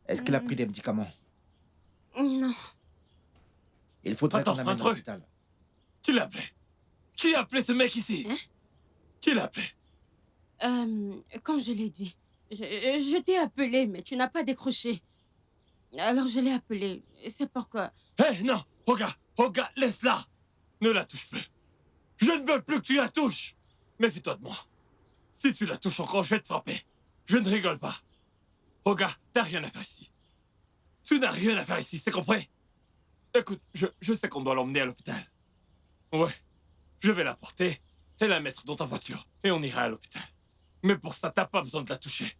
est-ce qu'elle a pris des médicaments? Non. Il faudrait Attends, qu'on l'amène à entre eux. l'hôpital. Qui l'a appelé? Qui a appelé ce mec ici? Hein? Qui l'a appelé? Comme je l'ai dit, je t'ai appelé, mais tu n'as pas décroché. Alors je l'ai appelé. C'est pourquoi. Hé, non! Regarde, laisse-la! Ne la touche plus! Je ne veux plus que tu la touches! Méfie-toi de moi. Si tu la touches encore, je vais te frapper. Je ne rigole pas. Regarde, t'as rien à faire ici. Tu n'as rien à faire ici, c'est compris? Écoute, je sais qu'on doit l'emmener à l'hôpital. Ouais, je vais la porter et la mettre dans ta voiture. Et on ira à l'hôpital. Mais pour ça, t'as pas besoin de la toucher.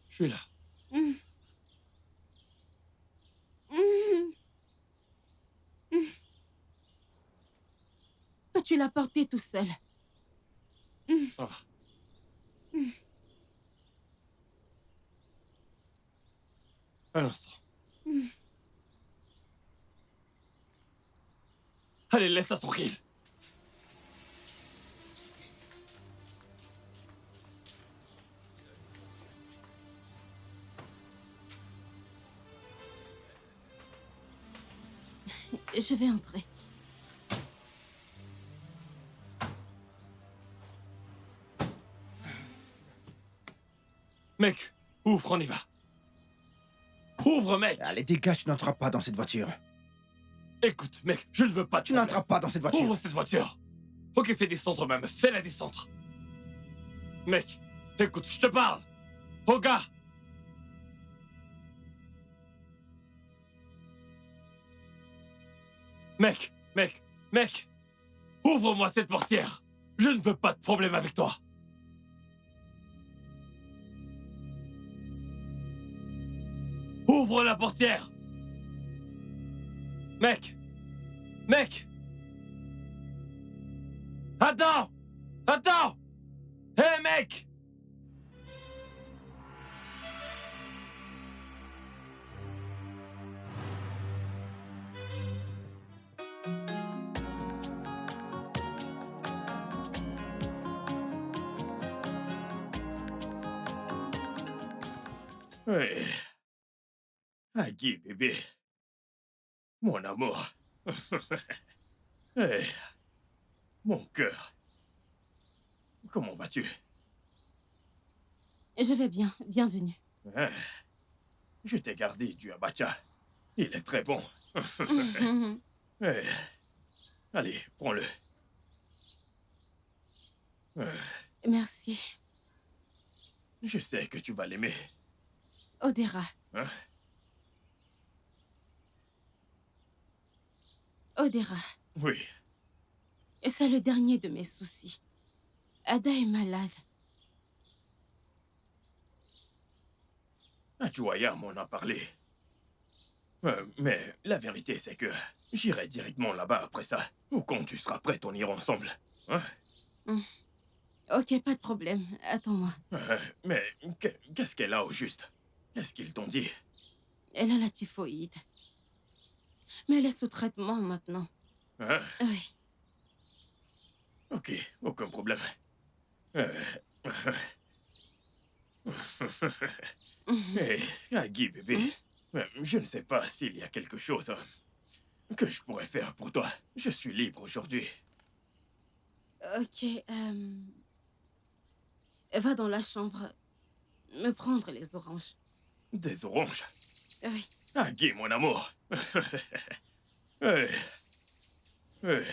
Je suis là. Peux-tu la porter tout seul? Ça va. Un instant. Allez, laisse-la tranquille. Je vais entrer. Mec, ouvre, on y va. Ouvre, mec. Allez, dégage, tu n'entras pas dans cette voiture. Écoute, mec, je ne veux pas de Tu problème. n'entras pas dans cette voiture. Ouvre cette voiture. Ok, fais descendre même. Fais-la descendre. Mec, écoute, je te parle. Regarde. Mec. Ouvre-moi cette portière. Je ne veux pas de problème avec toi. Ouvre la portière. Mec. Attends. Hé, mec. Oui. Agui, bébé. Mon amour. Hey. Mon cœur. Comment vas-tu? Je vais bien. Bienvenue. Hein? Je t'ai gardé du abacha. Il est très bon. Hey. Allez, prends-le. Merci. Je sais que tu vas l'aimer. Odera. Hein? Odera. Oui. C'est le dernier de mes soucis. Ada est malade. Adjoya m'en a parlé. Mais la vérité, c'est que j'irai directement là-bas après ça. Ou quand tu seras prête, on ira ensemble. Hein? Ok, pas de problème. Attends-moi. Mais qu'est-ce qu'elle a au juste? Qu'est-ce qu'ils t'ont dit? Elle a la typhoïde. Mais elle est sous traitement maintenant. Hein? Oui. Ok, aucun problème. Hé, Agui, bébé. Je ne sais pas s'il y a quelque chose que je pourrais faire pour toi. Je suis libre aujourd'hui. Ok, va dans la chambre me prendre les oranges. Des oranges? Oui. Agui, mon amour. Hey. Hey.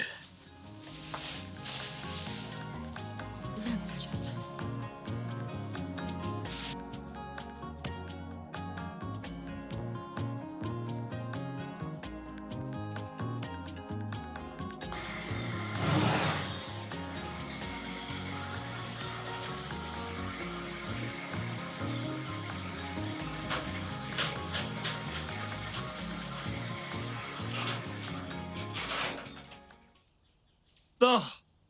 Non,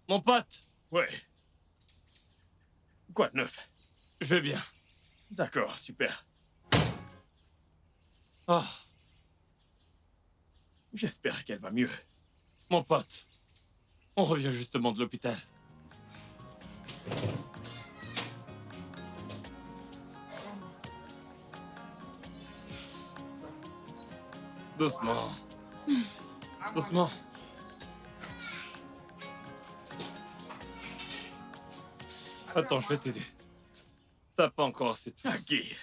mon pote. Ouais. Quoi de neuf? Je vais bien. D'accord, super. Oh, J'espère qu'elle va mieux. Mon pote, on revient justement de l'hôpital. Doucement. Doucement. Attends, je vais t'aider. T'as pas encore assez de force. Qui?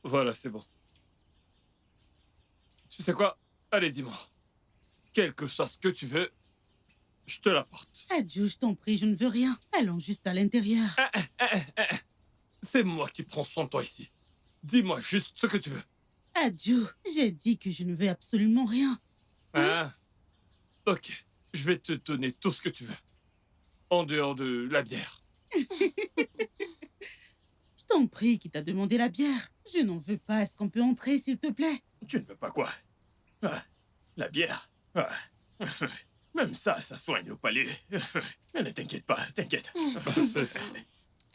Voilà, c'est bon. Tu sais quoi? Allez, dis-moi. Quel que soit ce que tu veux, je te l'apporte. Adieu, je t'en prie, je ne veux rien. Allons juste à l'intérieur. C'est moi qui prends soin de toi ici. Dis-moi juste ce que tu veux. Adieu, j'ai dit que je ne veux absolument rien. Hein? Ok, je vais te donner tout ce que tu veux. En dehors de la bière. Je t'en prie, qui t'a demandé la bière? Je n'en veux pas, est-ce qu'on peut entrer, s'il te plaît? Tu ne veux pas quoi? Ah, la bière? Ah. Même ça, ça soigne le palais. Mais ne t'inquiète pas, t'inquiète. C'est ça.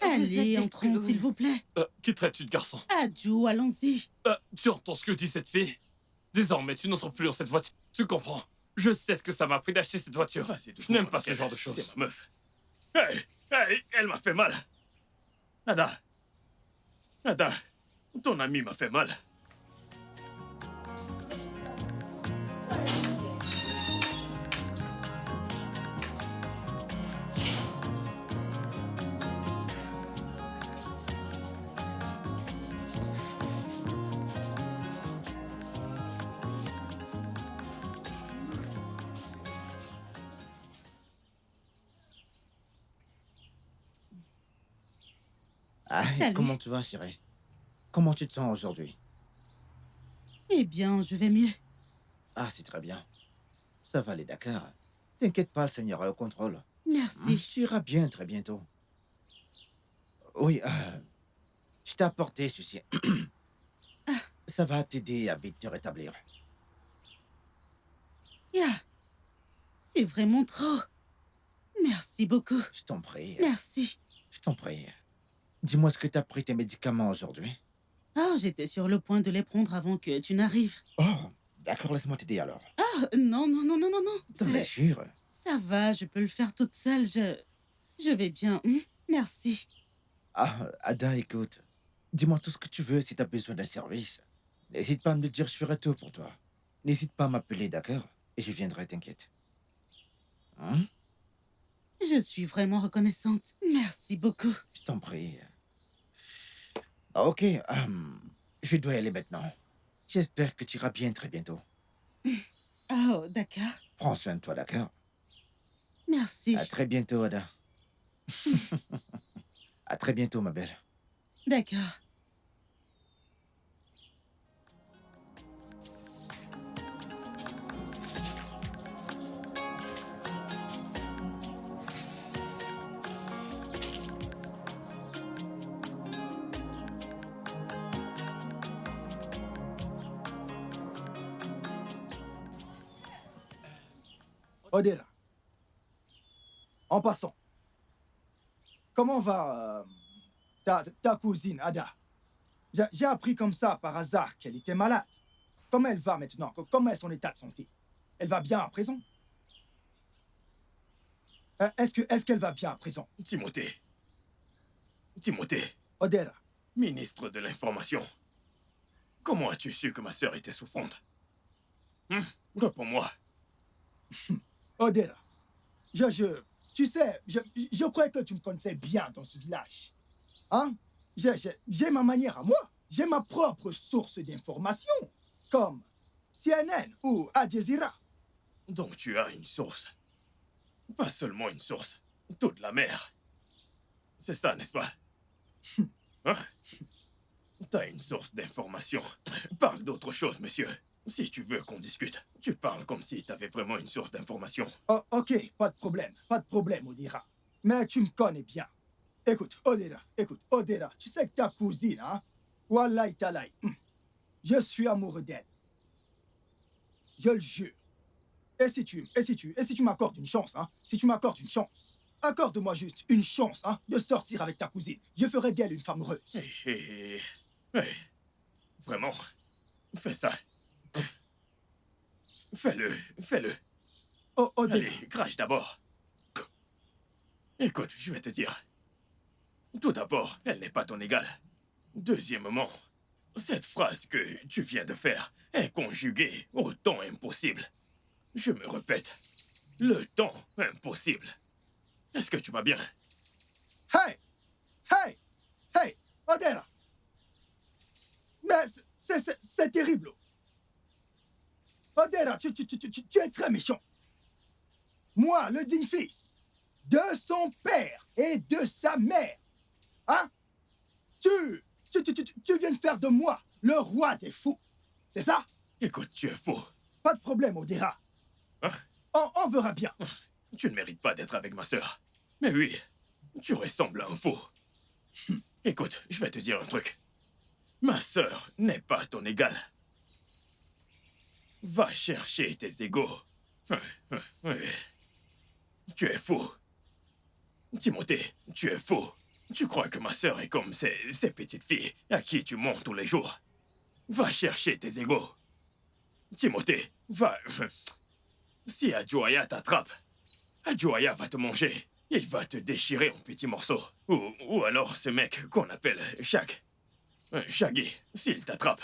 Allez, entrons, s'il vous plaît. Qui traites-tu de garçon? Adieu, allons-y. Tu entends ce que dit cette fille? Désormais, tu n'entres plus dans cette voiture. Tu comprends? Je sais ce que ça m'a pris d'acheter cette voiture. Je n'aime pas ce genre de choses. C'est ma meuf. Hey, hey, elle m'a fait mal. Ada. Ada, ton ami m'a fait mal. Ah, Salut. comment tu vas, chérie? Comment tu te sens aujourd'hui? Eh bien, je vais mieux. Ah, c'est très bien. Ça va aller, d'accord. T'inquiète pas, le Seigneur est au contrôle. Merci. Tu iras bien très bientôt. Oui, je t'ai apporté ceci. Ça va t'aider à vite te rétablir. Yeah. C'est vraiment trop. Merci beaucoup. Je t'en prie. Merci. Je t'en prie. Dis-moi ce que t'as pris tes médicaments aujourd'hui. Oh, j'étais sur le point de les prendre avant que tu n'arrives. Oh, d'accord, laisse-moi t'aider alors. Ah, non, non, non, non, non, non. T'en es sûr? Ça va, je peux le faire toute seule. Je vais bien. Merci. Ah, Ada, écoute. Dis-moi tout ce que tu veux si t'as besoin d'un service. N'hésite pas à me le dire, je ferai tout pour toi. N'hésite pas à m'appeler, d'accord? Et je viendrai, t'inquiète. Hein? Je suis vraiment reconnaissante. Merci beaucoup. Je t'en prie. Ok, je dois y aller maintenant. J'espère que tu iras bien très bientôt. Oh, d'accord. Prends soin de toi, d'accord? Merci. À très bientôt, Ada. À très bientôt, ma belle. D'accord. Odera. En passant. Comment va ta cousine, Ada? J'ai appris comme ça, par hasard, qu'elle était malade. Comment elle va maintenant? Comment est son état de santé? Elle va bien à présent? Est-ce qu'elle va bien à présent? Timothée. Timothée, Odera. ministre de l'Information. Comment as-tu su que ma sœur était souffrante? Réponds-moi. Odera. Tu sais, je croyais que tu me connaissais bien dans ce village. Hein? J'ai ma manière à moi. J'ai ma propre source d'information, comme CNN ou Al Jazeera. Donc tu as une source. Pas seulement une source, toute la mer. C'est ça, n'est-ce pas? Hein? T'as une source d'information. Parle d'autre chose, monsieur. Si tu veux qu'on discute, tu parles comme si t'avais vraiment une source d'information. Oh, ok, pas de problème, Odera. Mais tu me connais bien. Écoute, Odera, tu sais que ta cousine, hein? Wallahi talaï, je suis amoureux d'elle. Je le jure. Et si tu m'accordes une chance, hein? Si tu m'accordes une chance, accorde-moi juste une chance, hein, de sortir avec ta cousine. Je ferai d'elle une femme heureuse. Hey, vraiment? Fais ça. Fais-le. Oh, Odera. Allez, crache d'abord. Écoute, je vais te dire. Tout d'abord, elle n'est pas ton égale. Deuxièmement, cette phrase que tu viens de faire est conjuguée au temps impossible. Je me répète, le temps impossible. Est-ce que tu vas bien? Hey! Hey! Hey! Odera! Mais c'est terrible. Odera, tu es très méchant. Moi, le digne fils de son père et de sa mère. Hein? Tu viens de faire de moi le roi des fous. C'est ça? Écoute, tu es fou. Pas de problème, Odera. Hein? On verra bien. Tu ne mérites pas d'être avec ma sœur. Mais oui, tu ressembles à un fou. Écoute, je vais te dire un truc. Ma sœur n'est pas ton égale. Va chercher tes égaux. Tu es fou. Timothée, tu es fou. Tu crois que ma sœur est comme ces petites filles à qui tu mens tous les jours. Va chercher tes égaux. Timothée, va... Si Adjoaya t'attrape, Adjoaya va te manger. Il va te déchirer en petits morceaux. Ou alors ce mec qu'on appelle Shaggy, s'il t'attrape.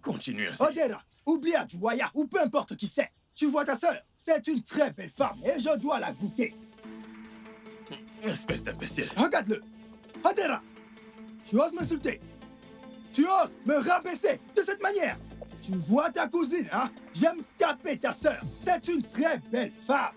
Continue ainsi. Odera, oublie Adjoaya ou peu importe qui c'est. Tu vois ta sœur, c'est une très belle femme et je dois la goûter. Espèce d'imbécile. Regarde-le. Odera, tu oses m'insulter. Tu oses me rabaisser de cette manière. Tu vois ta cousine, hein? Je vais me taper ta sœur. C'est une très belle femme.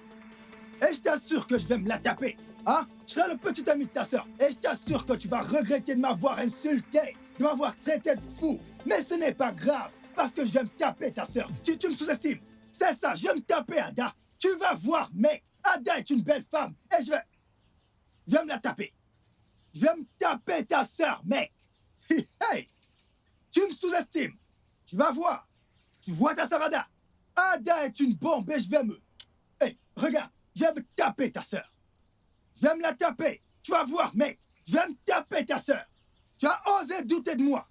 Et je t'assure que je vais me la taper. Hein? Je serai le petit ami de ta sœur. Et je t'assure que tu vas regretter de m'avoir insulté, de m'avoir traité de fou. Mais ce n'est pas grave, parce que je vais me taper ta sœur. Tu me sous-estimes. C'est ça, je vais me taper Ada. Tu vas voir, mec. Ada est une belle femme. Et je vais me la taper. Je vais me taper ta sœur, mec. Hey! Tu me sous-estimes. Tu vas voir. Tu vois ta sœur Ada. Ada est une bombe et je vais me... Hey, regarde. Je vais me taper ta sœur. Je vais me la taper. Tu vas voir, mec. Je vais me taper ta sœur. Tu as osé douter de moi.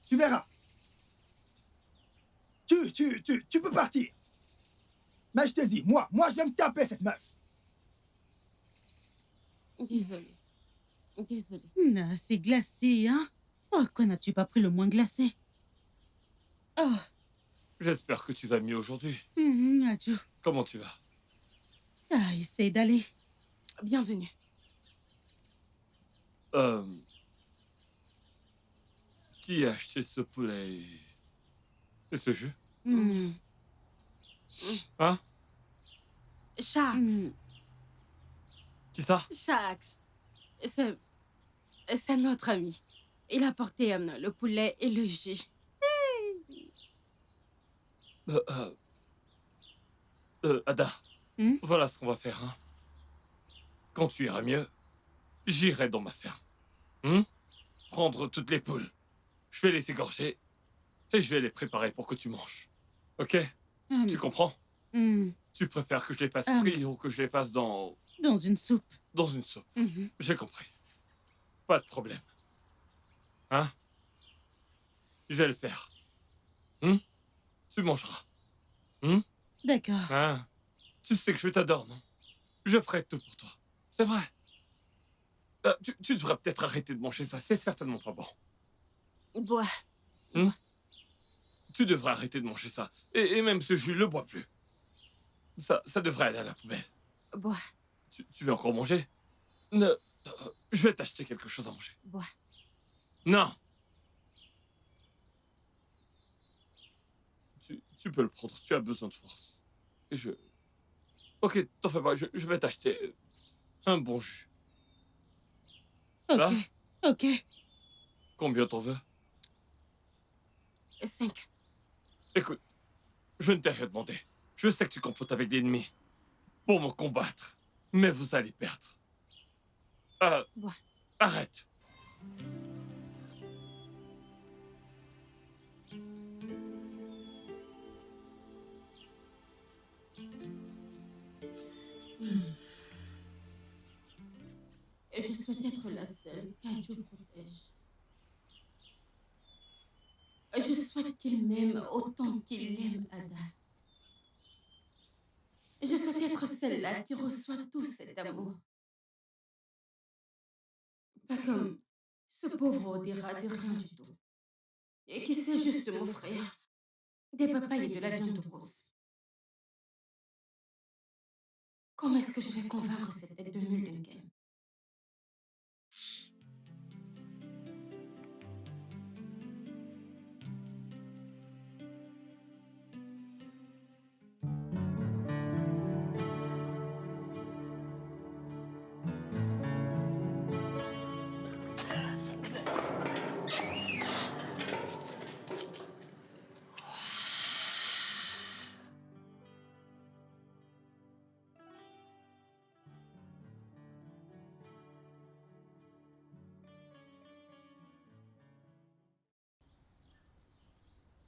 Tu verras. Tu peux partir. Mais je te dis, moi, je vais me taper cette meuf. Désolée. Non, c'est glacé, hein? Pourquoi n'as-tu pas pris le moins glacé? Oh. J'espère que tu vas mieux aujourd'hui. Adjo. Comment tu vas? Ça, essaye d'aller. Bienvenue. Qui a acheté ce poulet et ce jus? Hein? Shax. Qui ça? Shax. C'est notre ami. Il a porté le poulet et le jus. Ada, voilà ce qu'on va faire, hein. Quand tu iras mieux, j'irai dans ma ferme. Prendre toutes les poules. Je vais les égorger et je vais les préparer pour que tu manges. Ok? Tu comprends? Tu préfères que je les fasse frire ou que je les fasse dans... Dans une soupe. Dans une soupe. J'ai compris. Pas de problème. Hein? Je vais le faire. Tu mangeras. D'accord. Hein? Tu sais que je t'adore, non? Je ferai tout pour toi. C'est vrai. Tu devrais peut-être arrêter de manger ça. C'est certainement pas bon. Bois. Tu devrais arrêter de manger ça. Et même ce jus, le bois plus. Ça devrait aller à la poubelle. Bois. Tu veux encore manger? Ne... je vais t'acheter quelque chose à manger. Bois. Non. Tu peux le prendre. Tu as besoin de force. Et je... Ok, t'en fais pas. Je vais t'acheter un bon jus. Ok. Là? Ok. Combien t'en veux? 5. Écoute, je ne t'ai rien demandé. Je sais que tu complotes avec des ennemis pour me combattre, mais vous allez perdre. Bois. Arrête. Je souhaite être la seule qu'Adjo protège. Je souhaite qu'il m'aime autant qu'il aime Ada. être celle-là qui reçoit tout cet amour. Pas comme ce pauvre Odera de rien du tout. Et qui sait juste m'offrir des papayes et de la viande rose. Comment est-ce que je vais convaincre cette tête de mule d'Unken?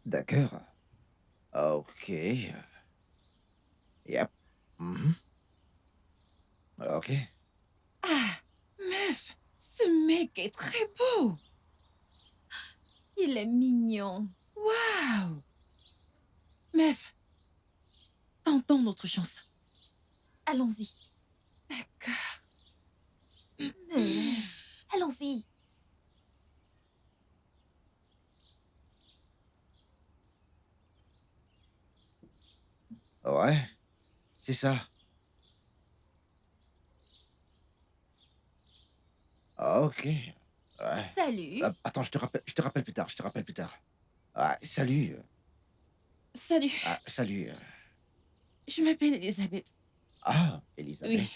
D'accord. Ok. Yep. Mhm. Ok. Ah, meuf, ce mec est très beau. Il est mignon. Waouh. Meuf, tentons notre chance. Allons-y. D'accord. Meuf, allons-y. Ouais, c'est ça. Ok. Ouais. Salut. Attends, je te rappelle plus tard, je te rappelle plus tard. Ah, salut. Salut, Ah, salut. je m'appelle Elisabeth. Ah, Elisabeth. Oui,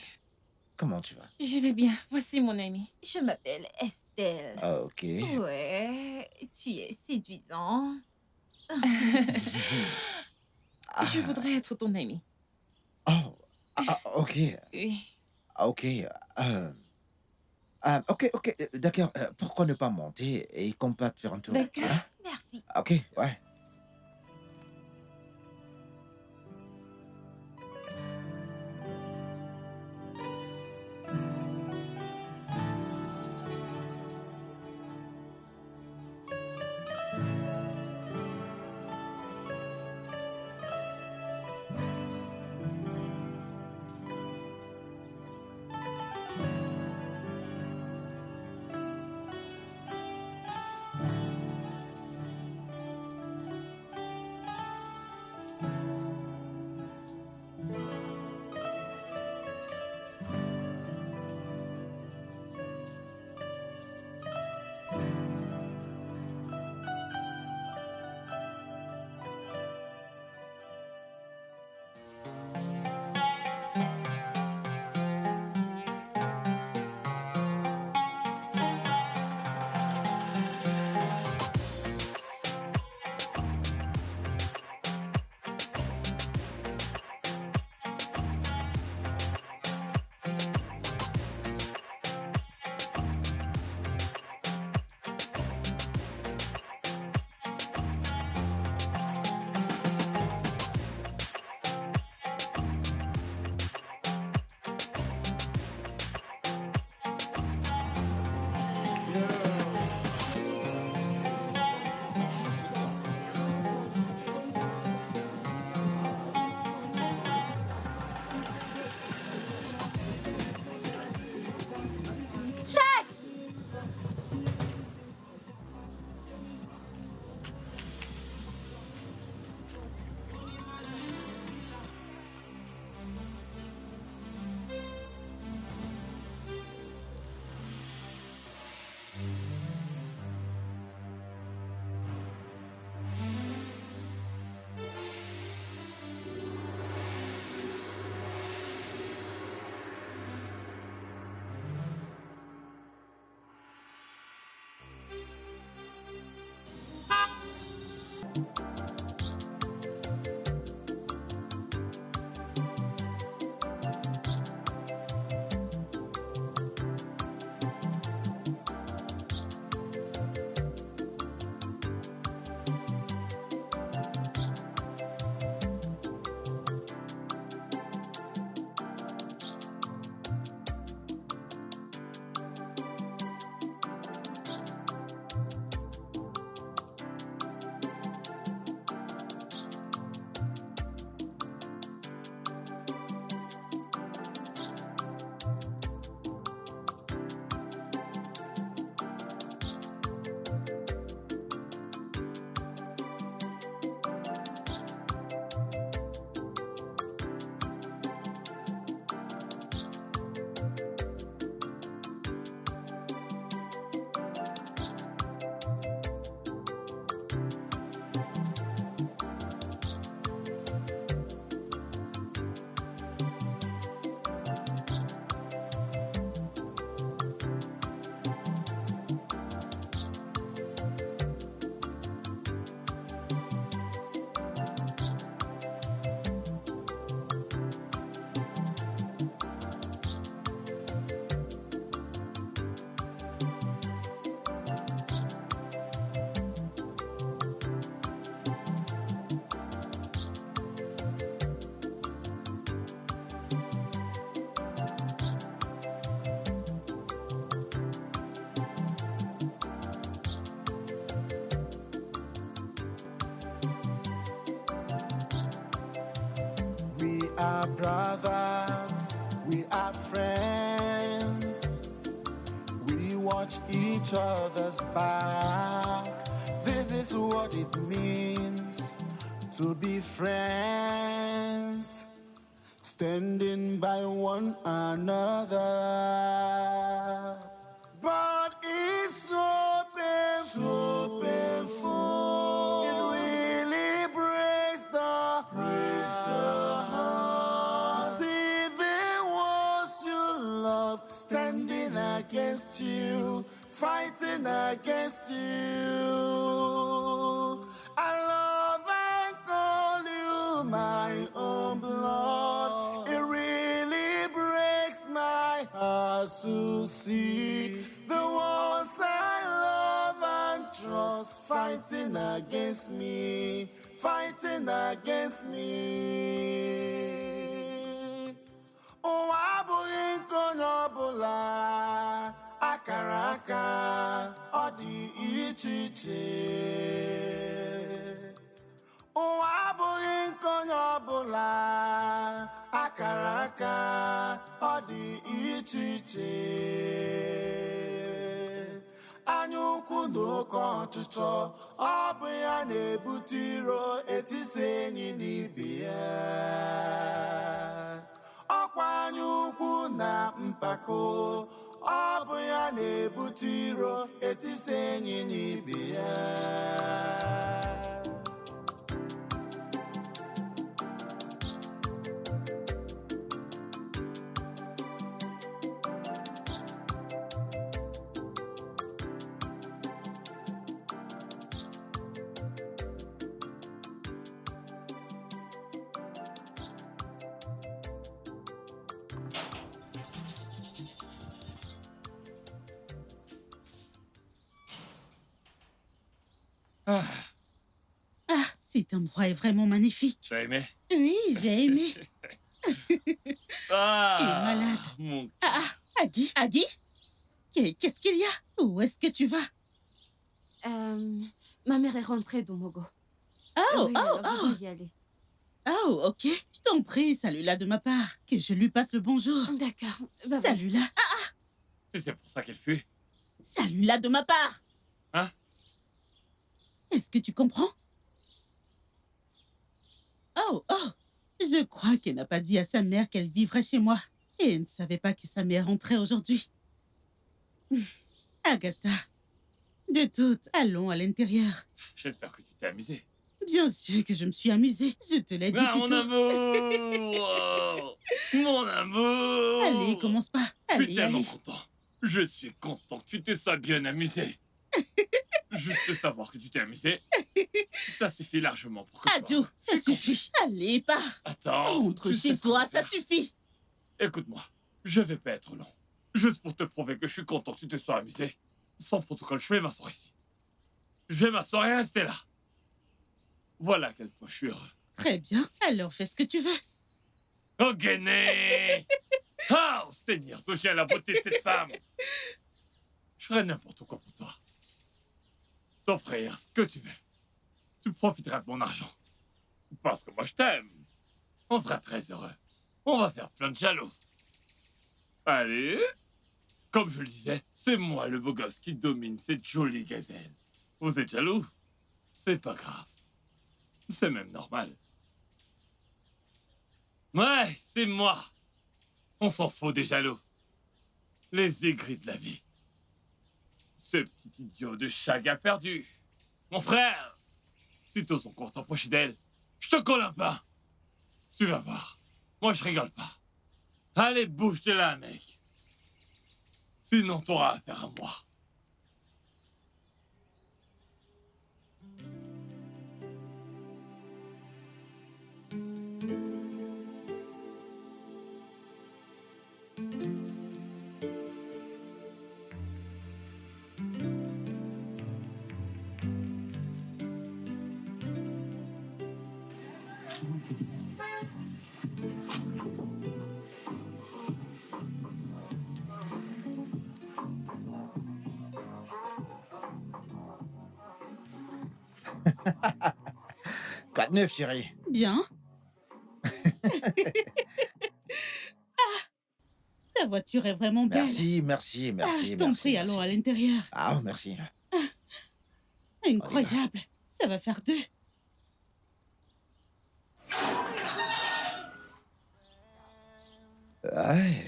Comment tu vas? je vais bien. Voici mon ami. Je m'appelle Estelle. Ah, ok. Ouais, tu es séduisant. Je Ah, voudrais être ton ami. oh, ok. Oui. Ah, ok. Ok, ok, d'accord. Pourquoi ne pas monter et qu'on parte faire un tour? D'accord. Hein? Merci. Ok, ouais. are brothers, we are friends. We watch each other's back. This is what it means to be friends, standing by one another. But it's so painful, It really breaks the heart. See the ones you love standing against you, fighting against you. I love and call you my own blood. It really breaks my heart to see the ones I love and trust fighting against me, fighting against me. Oh, abụghị nke onye ọbụla akara aka, ọ dị iche iche. Oh, abụghị nke onye ọbụla akara aka, ọ dị iche iche. Anya ukwu na oke ọchịchọ, ọ bụ ya na-ebute iro etiti enyi na ibe ya. Ọkwa anya ukwu na mpako, ọ bụ ya na-ebute iro etiti enyi na ibe ya. Ah, cet endroit est vraiment magnifique. Tu as aimé? Oui, j'ai aimé. Ah, Tu es malade. Mon... Agui, qu'est-ce qu'il y a? Où est-ce que tu vas? Ma mère est rentrée d'Omogo. Oh, Oui, alors je dois y aller. Oh, ok. Je t'en prie, salue-la de ma part. Que je lui passe le bonjour. D'accord. Bye bye. Salue-la. C'est pour ça qu'elle fuit. Salue-la de ma part. Hein? Est-ce que tu comprends? Oh, je crois qu'elle n'a pas dit à sa mère qu'elle vivrait chez moi. Et elle ne savait pas que sa mère rentrait aujourd'hui. Agatha, de toutes, allons à l'intérieur. J'espère que tu t'es amusée. Bien sûr que je me suis amusée. Je te l'ai dit plus mon tôt. amour! Mon amour! Allez, commence pas. Je suis Allez, tellement allez. content. Je suis content que tu te sois bien amusé. Juste de savoir que tu t'es amusé, ça suffit largement pour que Adieu, ça suffit. Allez, pars. Attends. Rentre tu sais chez ce qu'on toi, va ça faire. suffit. Écoute-moi, je vais pas être long. Juste pour te prouver que je suis content que tu te sois amusé. Sans protocole, je vais m'asseoir ici. Je vais m'asseoir et rester là. Voilà à quel point je suis heureux. Très bien, alors fais ce que tu veux. Oh, Guéné! Oh, Seigneur, d'où vient la beauté de cette femme? Je ferai n'importe quoi pour toi. T'offrir ce que tu veux. Tu profiteras de mon argent. Parce que moi, je t'aime. On sera très heureux. On va faire plein de jaloux. Allez. Comme je le disais, c'est moi le beau gosse qui domine cette jolie gazelle. Vous êtes jaloux? C'est pas grave. C'est même normal. Ouais, c'est moi. On s'en fout des jaloux. Les aigris de la vie. Ce petit idiot de Chaga perdu. Mon frère. Sitôt son compte empoché d'elle, je te colle un pain. Tu vas voir. Moi, je rigole pas. Allez, bouge de là, mec. Sinon, t'auras affaire à moi. Quoi de neuf, chérie? Bien. Ta voiture est vraiment belle. Merci, merci, merci. Je t'en merci, prie, merci. allons à l'intérieur. Ah, merci. Incroyable. Ça va faire 2. Ouais,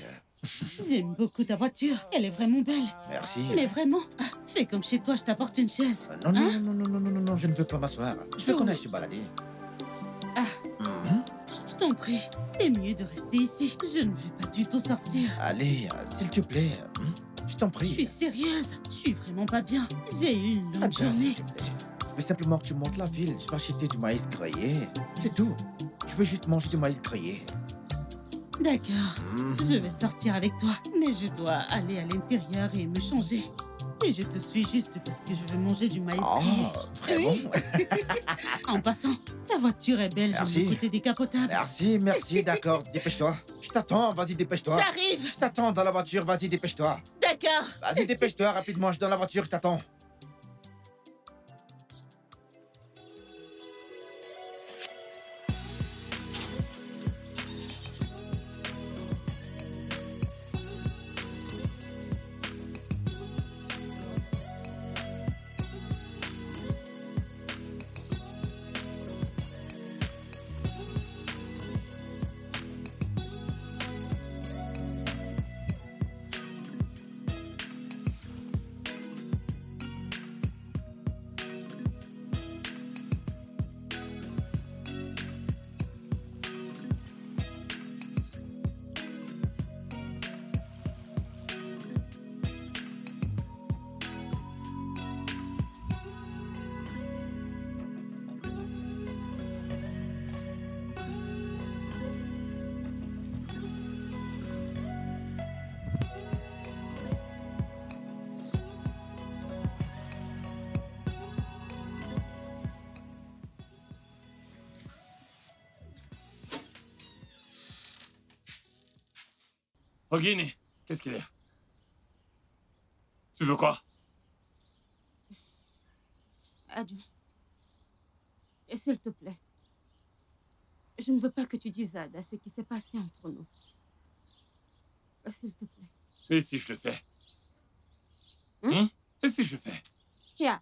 J'aime beaucoup ta voiture. Elle est vraiment belle. merci. Mais vraiment, fais comme chez toi, je t'apporte une chaise. Non, non, Hein? non, non, non, non, non, non, je ne veux pas m'asseoir. Je veux Oh. qu'on aille se balader. Ah. Mhm. Je t'en prie, c'est mieux de rester ici. Je ne vais pas du tout sortir. Allez, s'il te plaît. Je t'en Je suis prie. sérieuse. Je suis vraiment pas bien. J'ai eu une longue Attends, journée. s'il te plaît. Je veux simplement que tu montes la ville. Je vais acheter du maïs grillé. C'est tout. Je veux juste manger du maïs grillé. D'accord. Mhm. Je vais sortir avec toi, mais je dois aller à l'intérieur et me changer. Et je te suis juste parce que je veux manger du maïs grillé. Oh, vraiment? Oui. En passant, ta voiture est belle, Merci. le côté décapotable. Merci, merci, d'accord. Dépêche-toi. Je t'attends, vas-y, dépêche-toi. J'arrive. Je t'attends dans la voiture, vas-y, dépêche-toi. D'accord. Vas-y, dépêche-toi, rapidement, je suis dans la voiture, je t'attends. Ogini, qu'est-ce qu'il y a? Tu veux quoi? Adieu. Et s'il te plaît, je ne veux pas que tu dises à Ada ce qui s'est passé entre nous. S'il te plaît. Et si je le fais? Et si je le fais? Kia.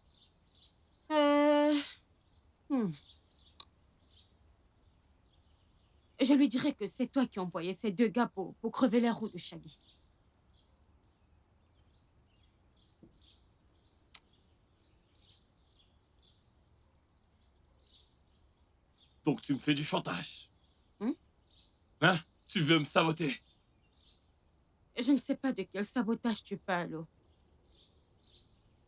Je lui dirai que c'est toi qui as envoyé ces 2 gars pour crever les roues de Shaggy. Donc tu me fais du chantage? Hein? Hein? Tu veux me saboter? Je ne sais pas de quel sabotage tu parles.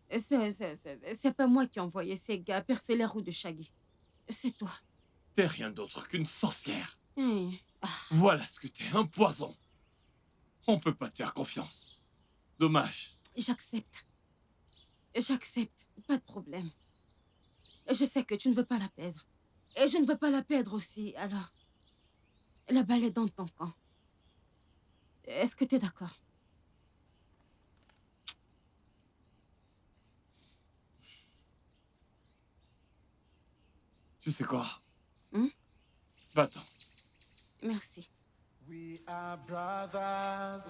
C'est pas moi qui ai envoyé ces gars percer les roues de Shaggy. C'est toi. T'es rien d'autre qu'une sorcière. Hein. Voilà ce que t'es, un poison. On peut pas te faire confiance. Dommage. J'accepte. J'accepte. Pas de problème. Je sais que tu ne veux pas la perdre. Et je ne veux pas la perdre aussi, alors... La balle est dans ton camp. Est-ce que t'es d'accord? Tu sais quoi? Hein? Va-t'en. Merci. We are brothers,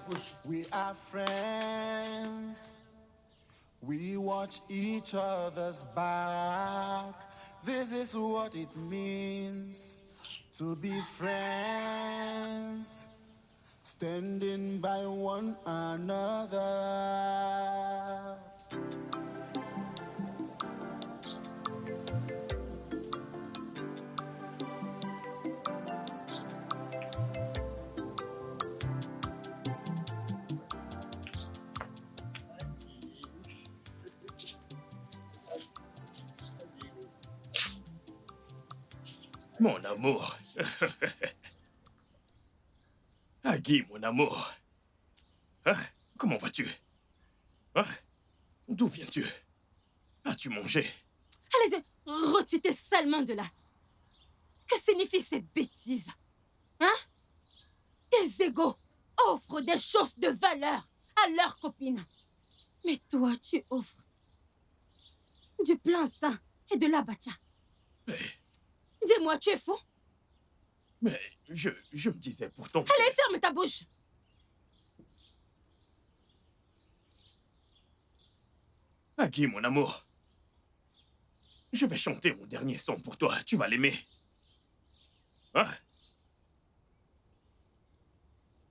we are friends. We watch each other's back. This is what it means to be friends. Standing by one another. Mon amour. Agui, mon amour. Hein? Comment vas-tu? Hein? D'où viens-tu? As-tu mangé? Allez, retire tes sales mains de là. Que signifient ces bêtises? Hein? Tes égaux offrent des choses de valeur à leurs copines. Mais toi, tu offres du plantain et de l'abacha. Eh, Dis-moi, tu es fou? Mais je me disais pourtant... Allez, ferme ta bouche. Agui, mon amour. Je vais chanter mon dernier son pour toi. Tu vas l'aimer. Hein?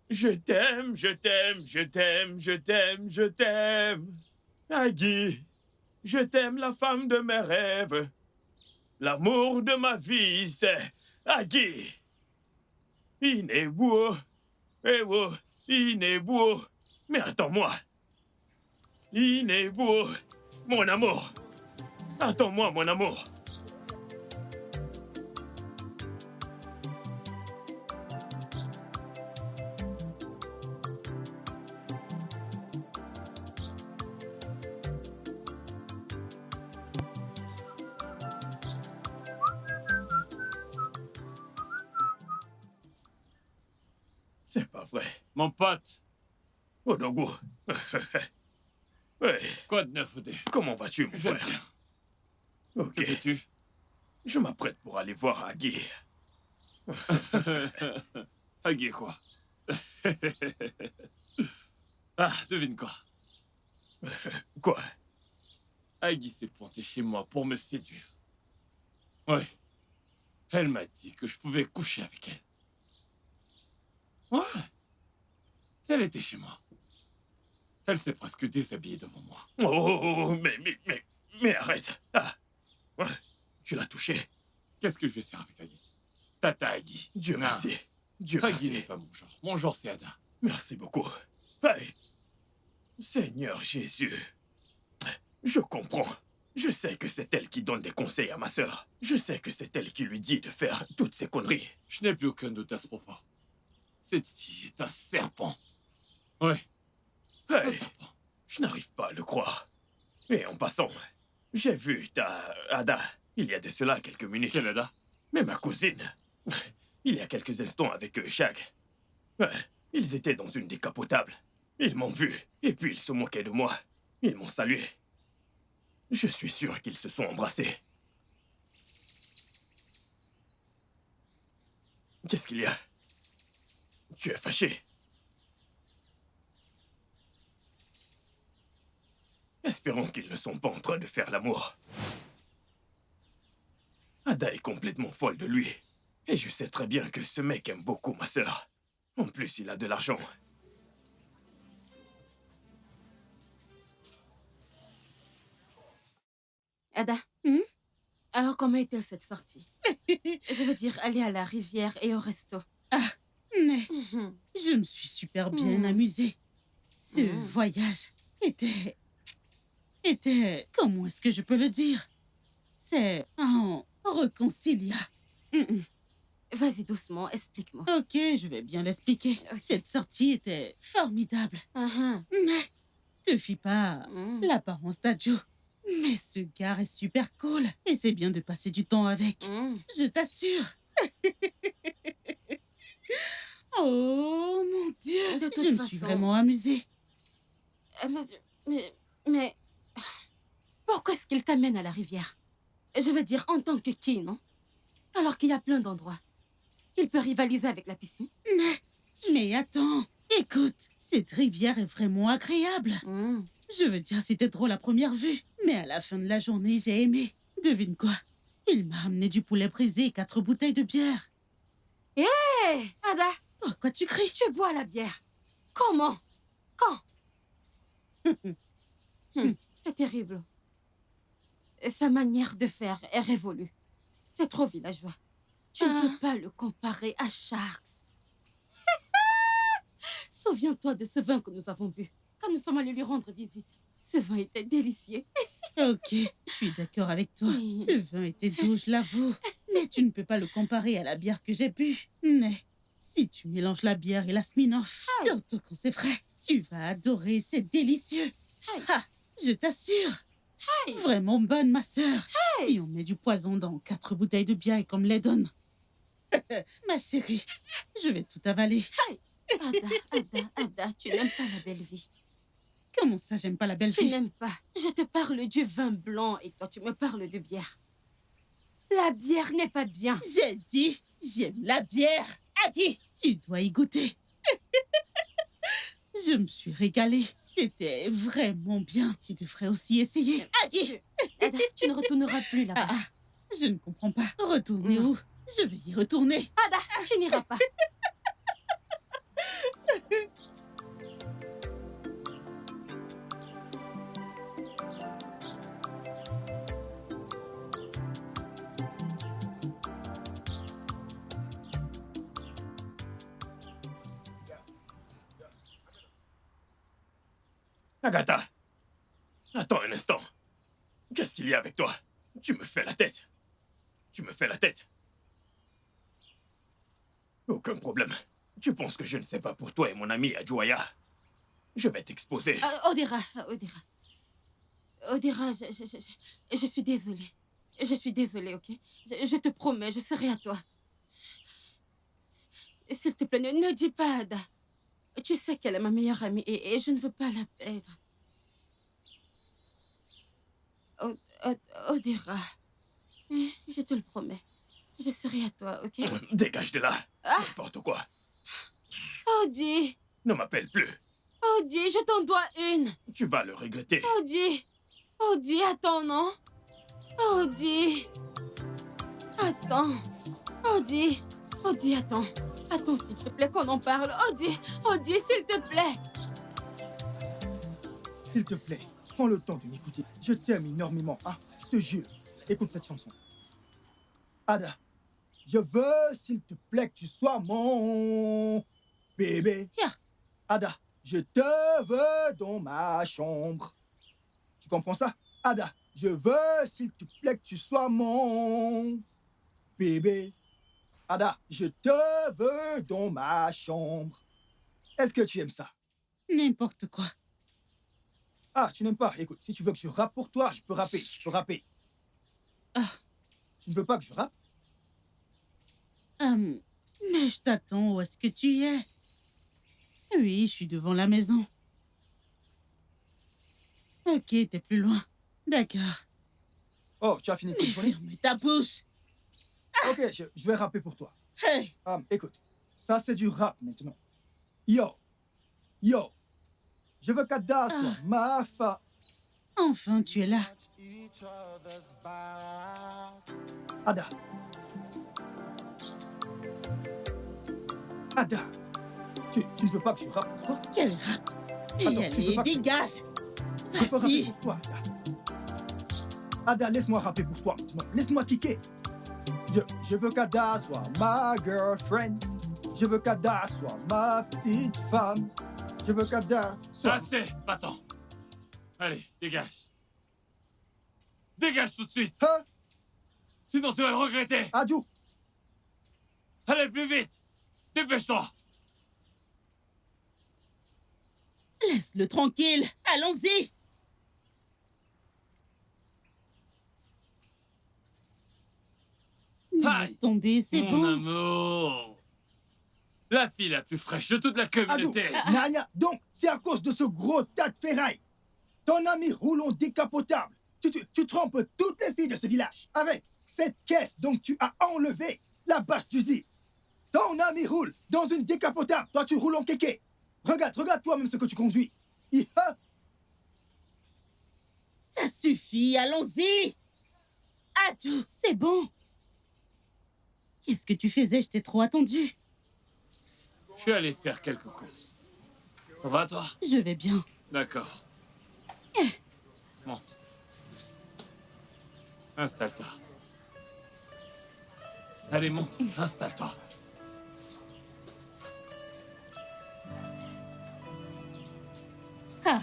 Je t'aime, je t'aime, je t'aime, je t'aime, je t'aime. Agui, je t'aime, la femme de mes rêves. L'amour de ma vie, c'est Agui. Inebuo, ewo, Inebuo. Mais attends-moi. Inebuo, mon amour. Attends-moi, mon amour. C'est pas vrai. Mon pote, Odogu. Ouais. quoi de neuf, Odé? Comment vas-tu, mon Je vais frère? bien. Ok. Que fais-tu? Je m'apprête pour aller voir Agui. Agui, quoi? Ah, devine quoi? Quoi? Agui s'est pointée chez moi pour me séduire. Ouais. Elle m'a dit que je pouvais coucher avec elle. Ouais. Elle était chez moi. Elle s'est presque déshabillée devant moi. Oh, mais arrête. Ah. Ouais. Tu l'as touché. Qu'est-ce que je vais faire avec Agui? Tata Agui. Dieu Non. merci. Dieu Agui n'est merci. pas mon genre. Mon genre, c'est Ada. Merci beaucoup. Hey. Seigneur Jésus. Je comprends. Je sais que c'est elle qui donne des conseils à ma sœur. Je sais que c'est elle qui lui dit de faire toutes ces conneries. Je n'ai plus aucun doute à ce propos. Cette fille est un serpent. Ouais, un Hey. serpent. Je n'arrive pas à le croire. Et en passant, j'ai vu ta Ada il y a de cela quelques minutes. Quelle Ada? Mais ma cousine, il y a quelques instants avec Shag. Ouais, ils étaient dans une décapotable. Ils m'ont vu, et puis ils se moquaient de moi. Ils m'ont salué. Je suis sûr qu'ils se sont embrassés. Qu'est-ce qu'il y a? Tu es fâché? Espérons qu'ils ne sont pas en train de faire l'amour. Ada est complètement folle de lui. Et je sais très bien que ce mec aime beaucoup ma sœur. En plus, il a de l'argent. Ada. Alors, comment était cette sortie? Je veux dire, aller à la rivière et au resto. Mais Mhm. je me suis super bien Mhm. amusée. Ce Mhm. voyage était... Comment est-ce que je peux le dire? C'est un réconcilia. Vas-y doucement, explique-moi. Ok, je vais bien l'expliquer. Ok. Cette sortie était formidable. Mais te fie pas à l'apparence d'Adjo. Mais ce gars est super cool. Et c'est bien de passer du temps avec. Je t'assure. Oh mon Dieu. De toute Je me façon- suis vraiment amusée. Mais... Pourquoi est-ce qu'il t'amène à la rivière? Je veux dire, en tant que qui, non? Alors qu'il y a plein d'endroits. Il peut rivaliser avec la piscine. Mais attends. Écoute, cette rivière est vraiment agréable. Je veux dire, c'était drôle à première vue. Mais à la fin de la journée, j'ai aimé. Devine quoi? Il m'a amené du poulet brisé et 4 bouteilles de bière. Hé, Ada, Pourquoi tu cries? tu bois la bière. Comment? Quand? C'est terrible. Sa manière de faire est révolue. C'est trop villageois. Tu ne peux pas le comparer à Sharks. Souviens-toi de ce vin que nous avons bu quand nous sommes allés lui rendre visite. Ce vin était délicieux. Ok, je suis d'accord avec toi. Ce vin était doux, je l'avoue. Mais tu ne peux pas le comparer à la bière que j'ai bu. Mais si tu mélanges la bière et la Smirnoff, surtout quand c'est frais, tu vas adorer, c'est délicieux. Ah, je t'assure. Vraiment bonne, ma sœur. Si on met du poison dans 4 bouteilles de bière comme les donne. Ma chérie, je vais tout avaler. Ada, tu n'aimes pas la belle vie. Comment ça, j'aime pas la belle Tu vie? n'aimes pas. Je te parle du vin blanc et toi, tu me parles de bière. La bière n'est pas bien. J'ai dit J'aime la bière. Aggie, tu dois y goûter. Je me suis régalée. C'était vraiment bien. Tu devrais aussi essayer. Aggie, Ada, tu ne retourneras plus là-bas. Je ne comprends pas. Retourner où? Je vais y retourner. Ada, tu n'iras pas. Agatha, attends un instant. Qu'est-ce qu'il y a avec toi? Tu me fais la tête. Tu me fais la tête. Aucun problème. Tu penses que je ne sais pas pour toi et mon ami Adjoya? Je vais t'exposer. Odira, je suis désolée. Je suis désolée, ok? Je te promets, je serai à toi. S'il te plaît, ne dis pas Ada. Tu sais qu'elle est ma meilleure amie et je ne veux pas la perdre. Odira, je te le promets. Je serai à toi, ok? Dégage de là. N'importe quoi. Odi! Ne m'appelle plus. Odi, je t'en dois une. Tu vas le regretter. Odi, attends, non? Odi. Attends. Odi, attends. Attends, s'il te plaît, qu'on en parle. Odi, s'il te plaît. S'il te plaît, prends le temps de m'écouter. Je t'aime énormément, hein? Je te jure. Écoute cette chanson. Ada, je veux, s'il te plaît, que tu sois mon bébé. Yeah. Ada, je te veux dans ma chambre. Tu comprends ça? Ada, je veux, s'il te plaît, que tu sois mon bébé. Ada, je te veux dans ma chambre. Est-ce que tu aimes ça? N'importe quoi. Ah, tu n'aimes pas? Écoute, si tu veux que je rappe pour toi, je peux rapper. Tu ne veux pas que je rappe? Mais je t'attends. Où est-ce que tu es? Oui, je suis devant la maison. Ok, t'es plus loin. D'accord. Oh, tu as fini de téléphoner? Ferme ta bouche. Ok, je vais rapper pour toi. Hey! Écoute, ça c'est du rap maintenant. Yo. Je veux qu'Ada soit ma femme. Enfin, tu es là. Ada. Tu ne veux pas que je rappe pour toi? Quel rap? Attends, tu veux Allez, pas que dégage. je peux rapper Vas-y. pour toi, Ada. Ada, laisse-moi rapper pour toi maintenant. Laisse-moi kicker. Je veux qu'Ada soit ma girlfriend. Je veux qu'Ada soit ma petite femme. Je veux qu'Ada soit... Assez, va-t'en. Allez, dégage. Dégage tout de suite. Hein? Sinon tu vas le regretter. Adjou. Allez, plus vite. Dépêche-toi. Laisse-le tranquille. Allons-y. Laisse tomber, c'est Mon bon. amour. La fille la plus fraîche de toute la Adjou. communauté. Nania, donc, c'est à cause de ce gros tas de ferraille. Ton ami roule en décapotable. Tu trompes toutes les filles de ce village avec cette caisse dont tu as enlevé la bâche d'usine. Ton ami roule dans une décapotable. Toi, tu roules en kéké. Regarde toi-même ce que tu conduis. Iha. Ça suffit, allons-y. Adjou, c'est bon. Qu'est-ce que tu faisais? Je t'ai trop attendu. Je suis allé faire quelques courses. Ça va, toi? Je vais bien. D'accord. Monte. Installe-toi. Allez, monte. Installe-toi. Ah.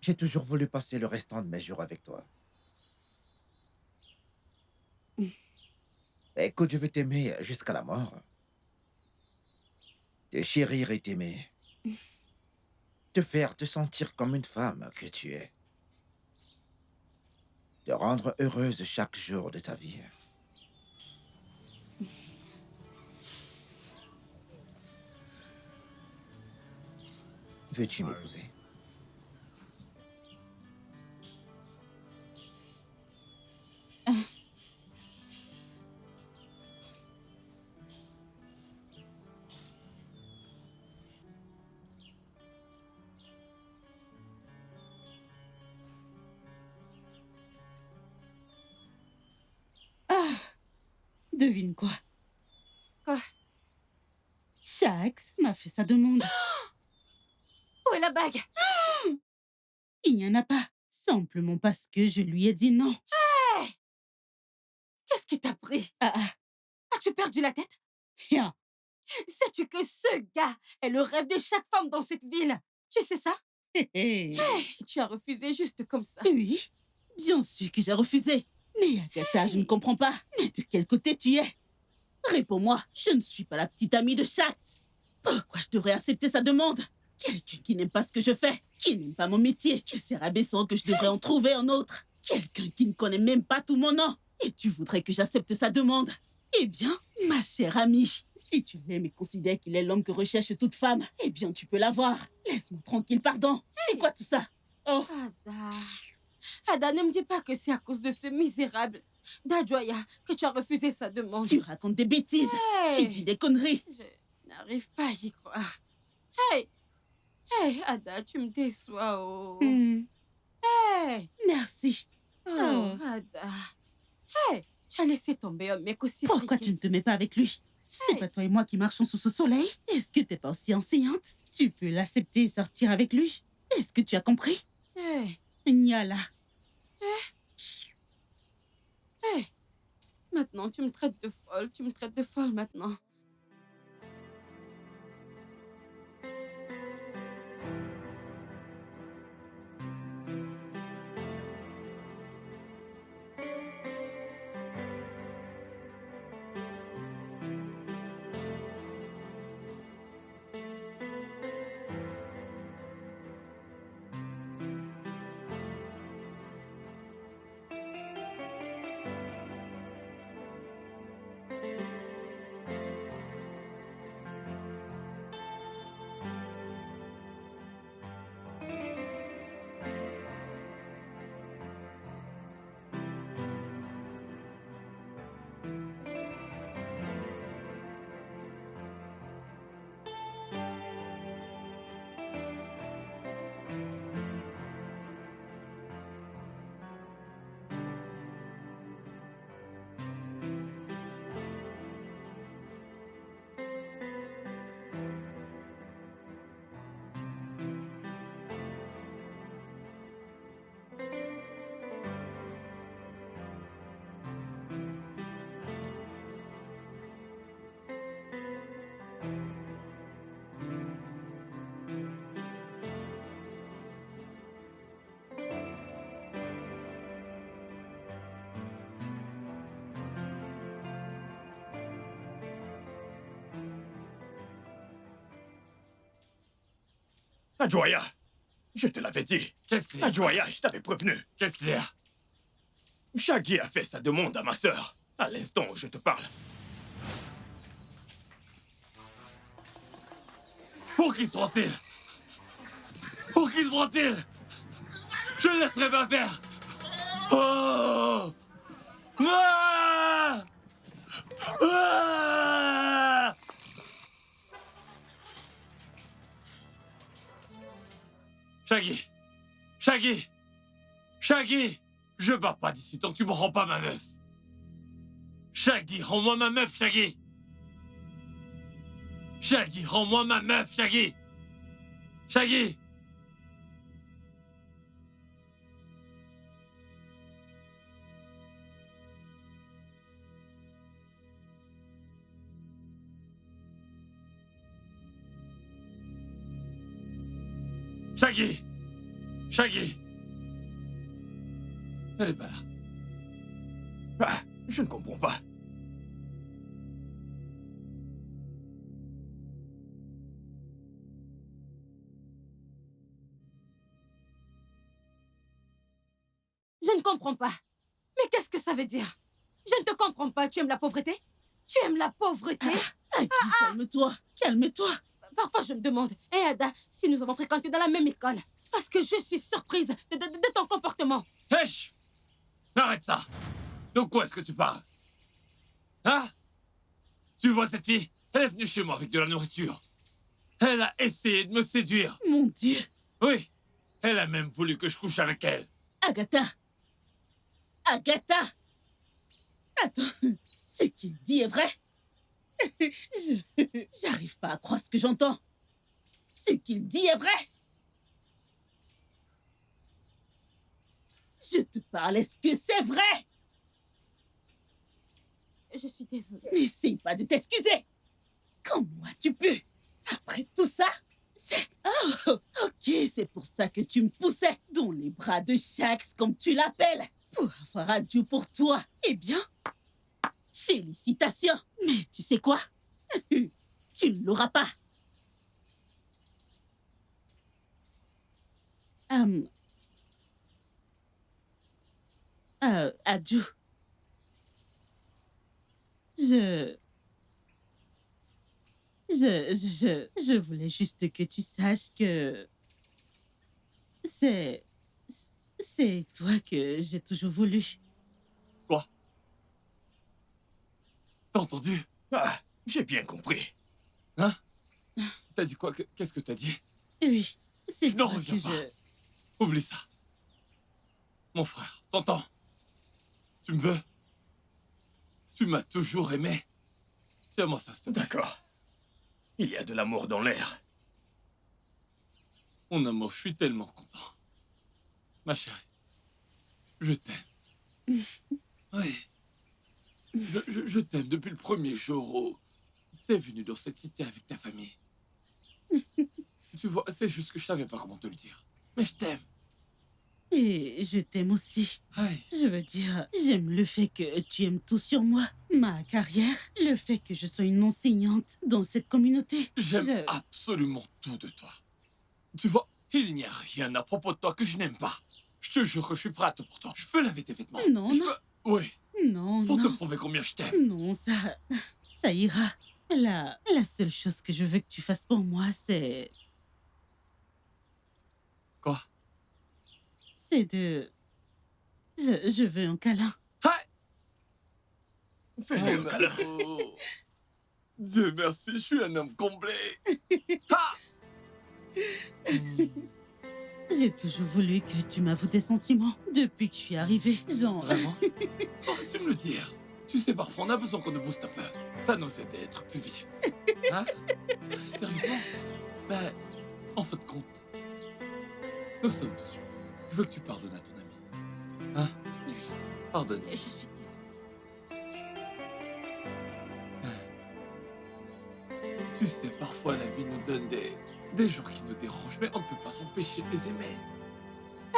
J'ai toujours voulu passer le restant de mes jours avec toi. Écoute, je vais t'aimer jusqu'à la mort. Te chérir et t'aimer. Te faire te sentir comme une femme que tu es. Te rendre heureuse chaque jour de ta vie. Veux-tu m'épouser? Devine quoi? Quoi? Shax m'a fait sa demande. Où est la bague? Il n'y en a pas. Simplement parce que je lui ai dit non. Hey! Qu'est-ce qui t'a pris? As-tu perdu la tête? Rien. Sais-tu que ce gars est le rêve de chaque femme dans cette ville? Tu sais ça? Hey, tu as refusé juste comme ça. Oui, bien sûr que j'ai refusé. Mais Agatha, je ne comprends pas. Mais de quel côté tu es? Réponds-moi, je ne suis pas la petite amie de Shax. Pourquoi je devrais accepter sa demande? Quelqu'un qui n'aime pas ce que je fais, qui n'aime pas mon métier, que c'est rabaissant que je devrais en trouver un autre. Quelqu'un qui ne connaît même pas tout mon nom. Et tu voudrais que j'accepte sa demande? Eh bien, ma chère amie, si tu l'aimes et considères qu'il est l'homme que recherche toute femme, eh bien, tu peux l'avoir. Laisse-moi tranquille, pardon. C'est quoi tout ça? Oh. Ada, ne me dis pas que c'est à cause de ce misérable d'Adjoya que tu as refusé sa demande. Tu racontes des bêtises. Tu dis des conneries. Je n'arrive pas à y croire. Hey, Ada, tu me déçois, oh. Hey. Merci. Oh, Ada. Hey, tu as laissé tomber un mec aussi Pourquoi friqué. tu ne te mets pas avec lui? C'est pas toi et moi qui marchons sous ce soleil? Est-ce que t'es pas aussi enseignante? Tu peux l'accepter et sortir avec lui? Est-ce que tu as compris? Niala. Maintenant, tu me traites de folle. Tu me traites de folle maintenant. Adjoya, je te l'avais dit. Qu'est-ce qu'il y a? Adjoya, je t'avais prévenu. Qu'est-ce qu'il y a? Shaggy a fait sa demande à ma sœur, à l'instant où je te parle. Pour qui se prend-il? Pour qui se prend-il? Je ne laisserai pas faire. Oh! Ah! Ah! Shaggy! Shaggy! Shaggy! Je pars pas d'ici tant que tu me rends pas ma meuf. Shaggy, rends-moi ma meuf, Shaggy! Shaggy, rends-moi ma meuf, Shaggy! Shaggy! Shaggy! Shaggy! Elle est pas là. Ah, je ne comprends pas. Je ne comprends pas. Mais qu'est-ce que ça veut dire? Je ne te comprends pas. Tu aimes la pauvreté? Tu aimes la pauvreté? Calme-toi, calme-toi. Parfois, je me demande, Ada, si nous avons fréquenté dans la même école. Parce que je suis surprise de ton comportement. Hé, chut! Arrête ça! De quoi est-ce que tu parles? Hein? Tu vois cette fille? Elle est venue chez moi avec de la nourriture. Elle a essayé de me séduire. Mon Dieu. Oui. Elle a même voulu que je couche avec elle. Agatha. Agatha. Attends, ce qu'il dit est vrai? J'arrive pas à croire ce que j'entends. Ce qu'il dit est vrai? Je te parle, est-ce que c'est vrai? Je suis désolée. N'essaye pas de t'excuser. Comment as-tu pu? Après tout ça? C'est... Oh, ok, c'est pour ça que tu me poussais dans les bras de Shax, comme tu l'appelles, pour avoir Adju pour toi. Eh bien, félicitations. Mais tu sais quoi? Tu ne l'auras pas. Adju. Je voulais juste que tu saches que c'est toi que j'ai toujours voulu. Quoi? T'as entendu? Ah, j'ai bien compris. Hein? T'as dit quoi? Qu'est-ce que t'as dit? Oui, c'est Je n'en toi reviens que pas. Oublie ça. Mon frère, t'entends? Tu me veux? Tu m'as toujours aimé. C'est à moi ça, s'il te plaît. D'accord. Il y a de l'amour dans l'air. Mon amour, je suis tellement content. Ma chérie, je t'aime. Oui. Je t'aime depuis le premier jour où t'es venu dans cette cité avec ta famille. Tu vois, c'est juste que je savais pas comment te le dire. Mais je t'aime. Et je t'aime aussi. Oui. Je veux dire, j'aime le fait que tu aimes tout sur moi. Ma carrière, le fait que je sois une enseignante dans cette communauté. J'aime absolument tout de toi. Tu vois, il n'y a rien à propos de toi que je n'aime pas. Je te jure que je suis prête pour toi. Je peux laver tes vêtements. Non, non. Oui. Non, pour non. te prouver combien je t'aime. Non, ça ira. La seule chose que je veux que tu fasses pour moi, c'est... Quoi? C'est de... Je veux un câlin. Fais-lui un câlin. Oh. Dieu merci, je suis un homme comblé. J'ai toujours voulu que tu m'avoues tes sentiments depuis que je suis arrivée. Genre... Vraiment? Aurais-tu me le dire? Tu sais, parfois on a besoin qu'on nous booste un peu. Ça nous aide à être plus vifs. Hein? Sérieusement? Ben, en fin de compte, nous sommes tous sûrs. Je veux que tu pardonnes à ton ami. Hein? Pardonne. Je suis désolée. Tu sais, parfois la vie nous donne des gens qui nous dérangent, mais on ne peut pas s'empêcher de les aimer.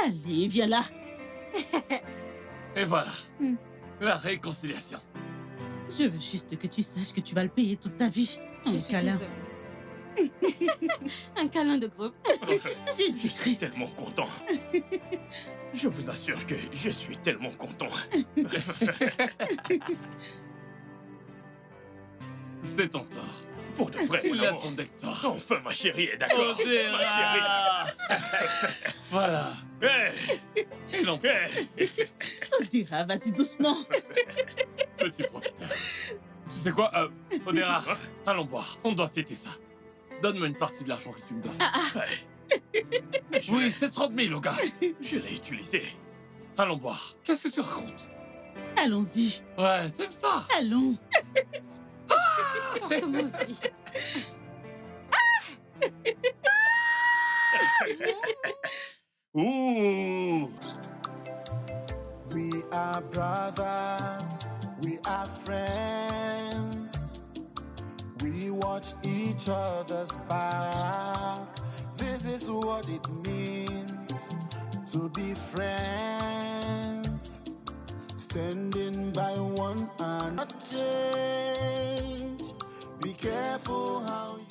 Allez, viens là. Et voilà. La réconciliation. Je veux juste que tu saches que tu vas le payer toute ta vie. Un câlin. Un câlin de groupe. Je suis tellement content. Je vous assure que je suis tellement content. C'est ton tort. Pour de vrai, mon Il amour. attendait que toi. Enfin, ma chérie est d'accord. Odera. Ma chérie. Voilà. Il en plaît. Odera, vas-y doucement. Petit profiteur. Tu sais quoi, Odera, allons boire. On doit fêter ça. Donne-moi une partie de l'argent que tu me donnes. Oui, c'est 30 000, au gars. Je l'ai utilisé. Allons boire. Qu'est-ce que tu racontes? Allons-y. Ouais, t'aimes ça? Allons. Porte-moi aussi. Ouh. We are brothers, we are friends. We watch each other's back. This is what it means to be friends, standing by one another. Change. Be careful how you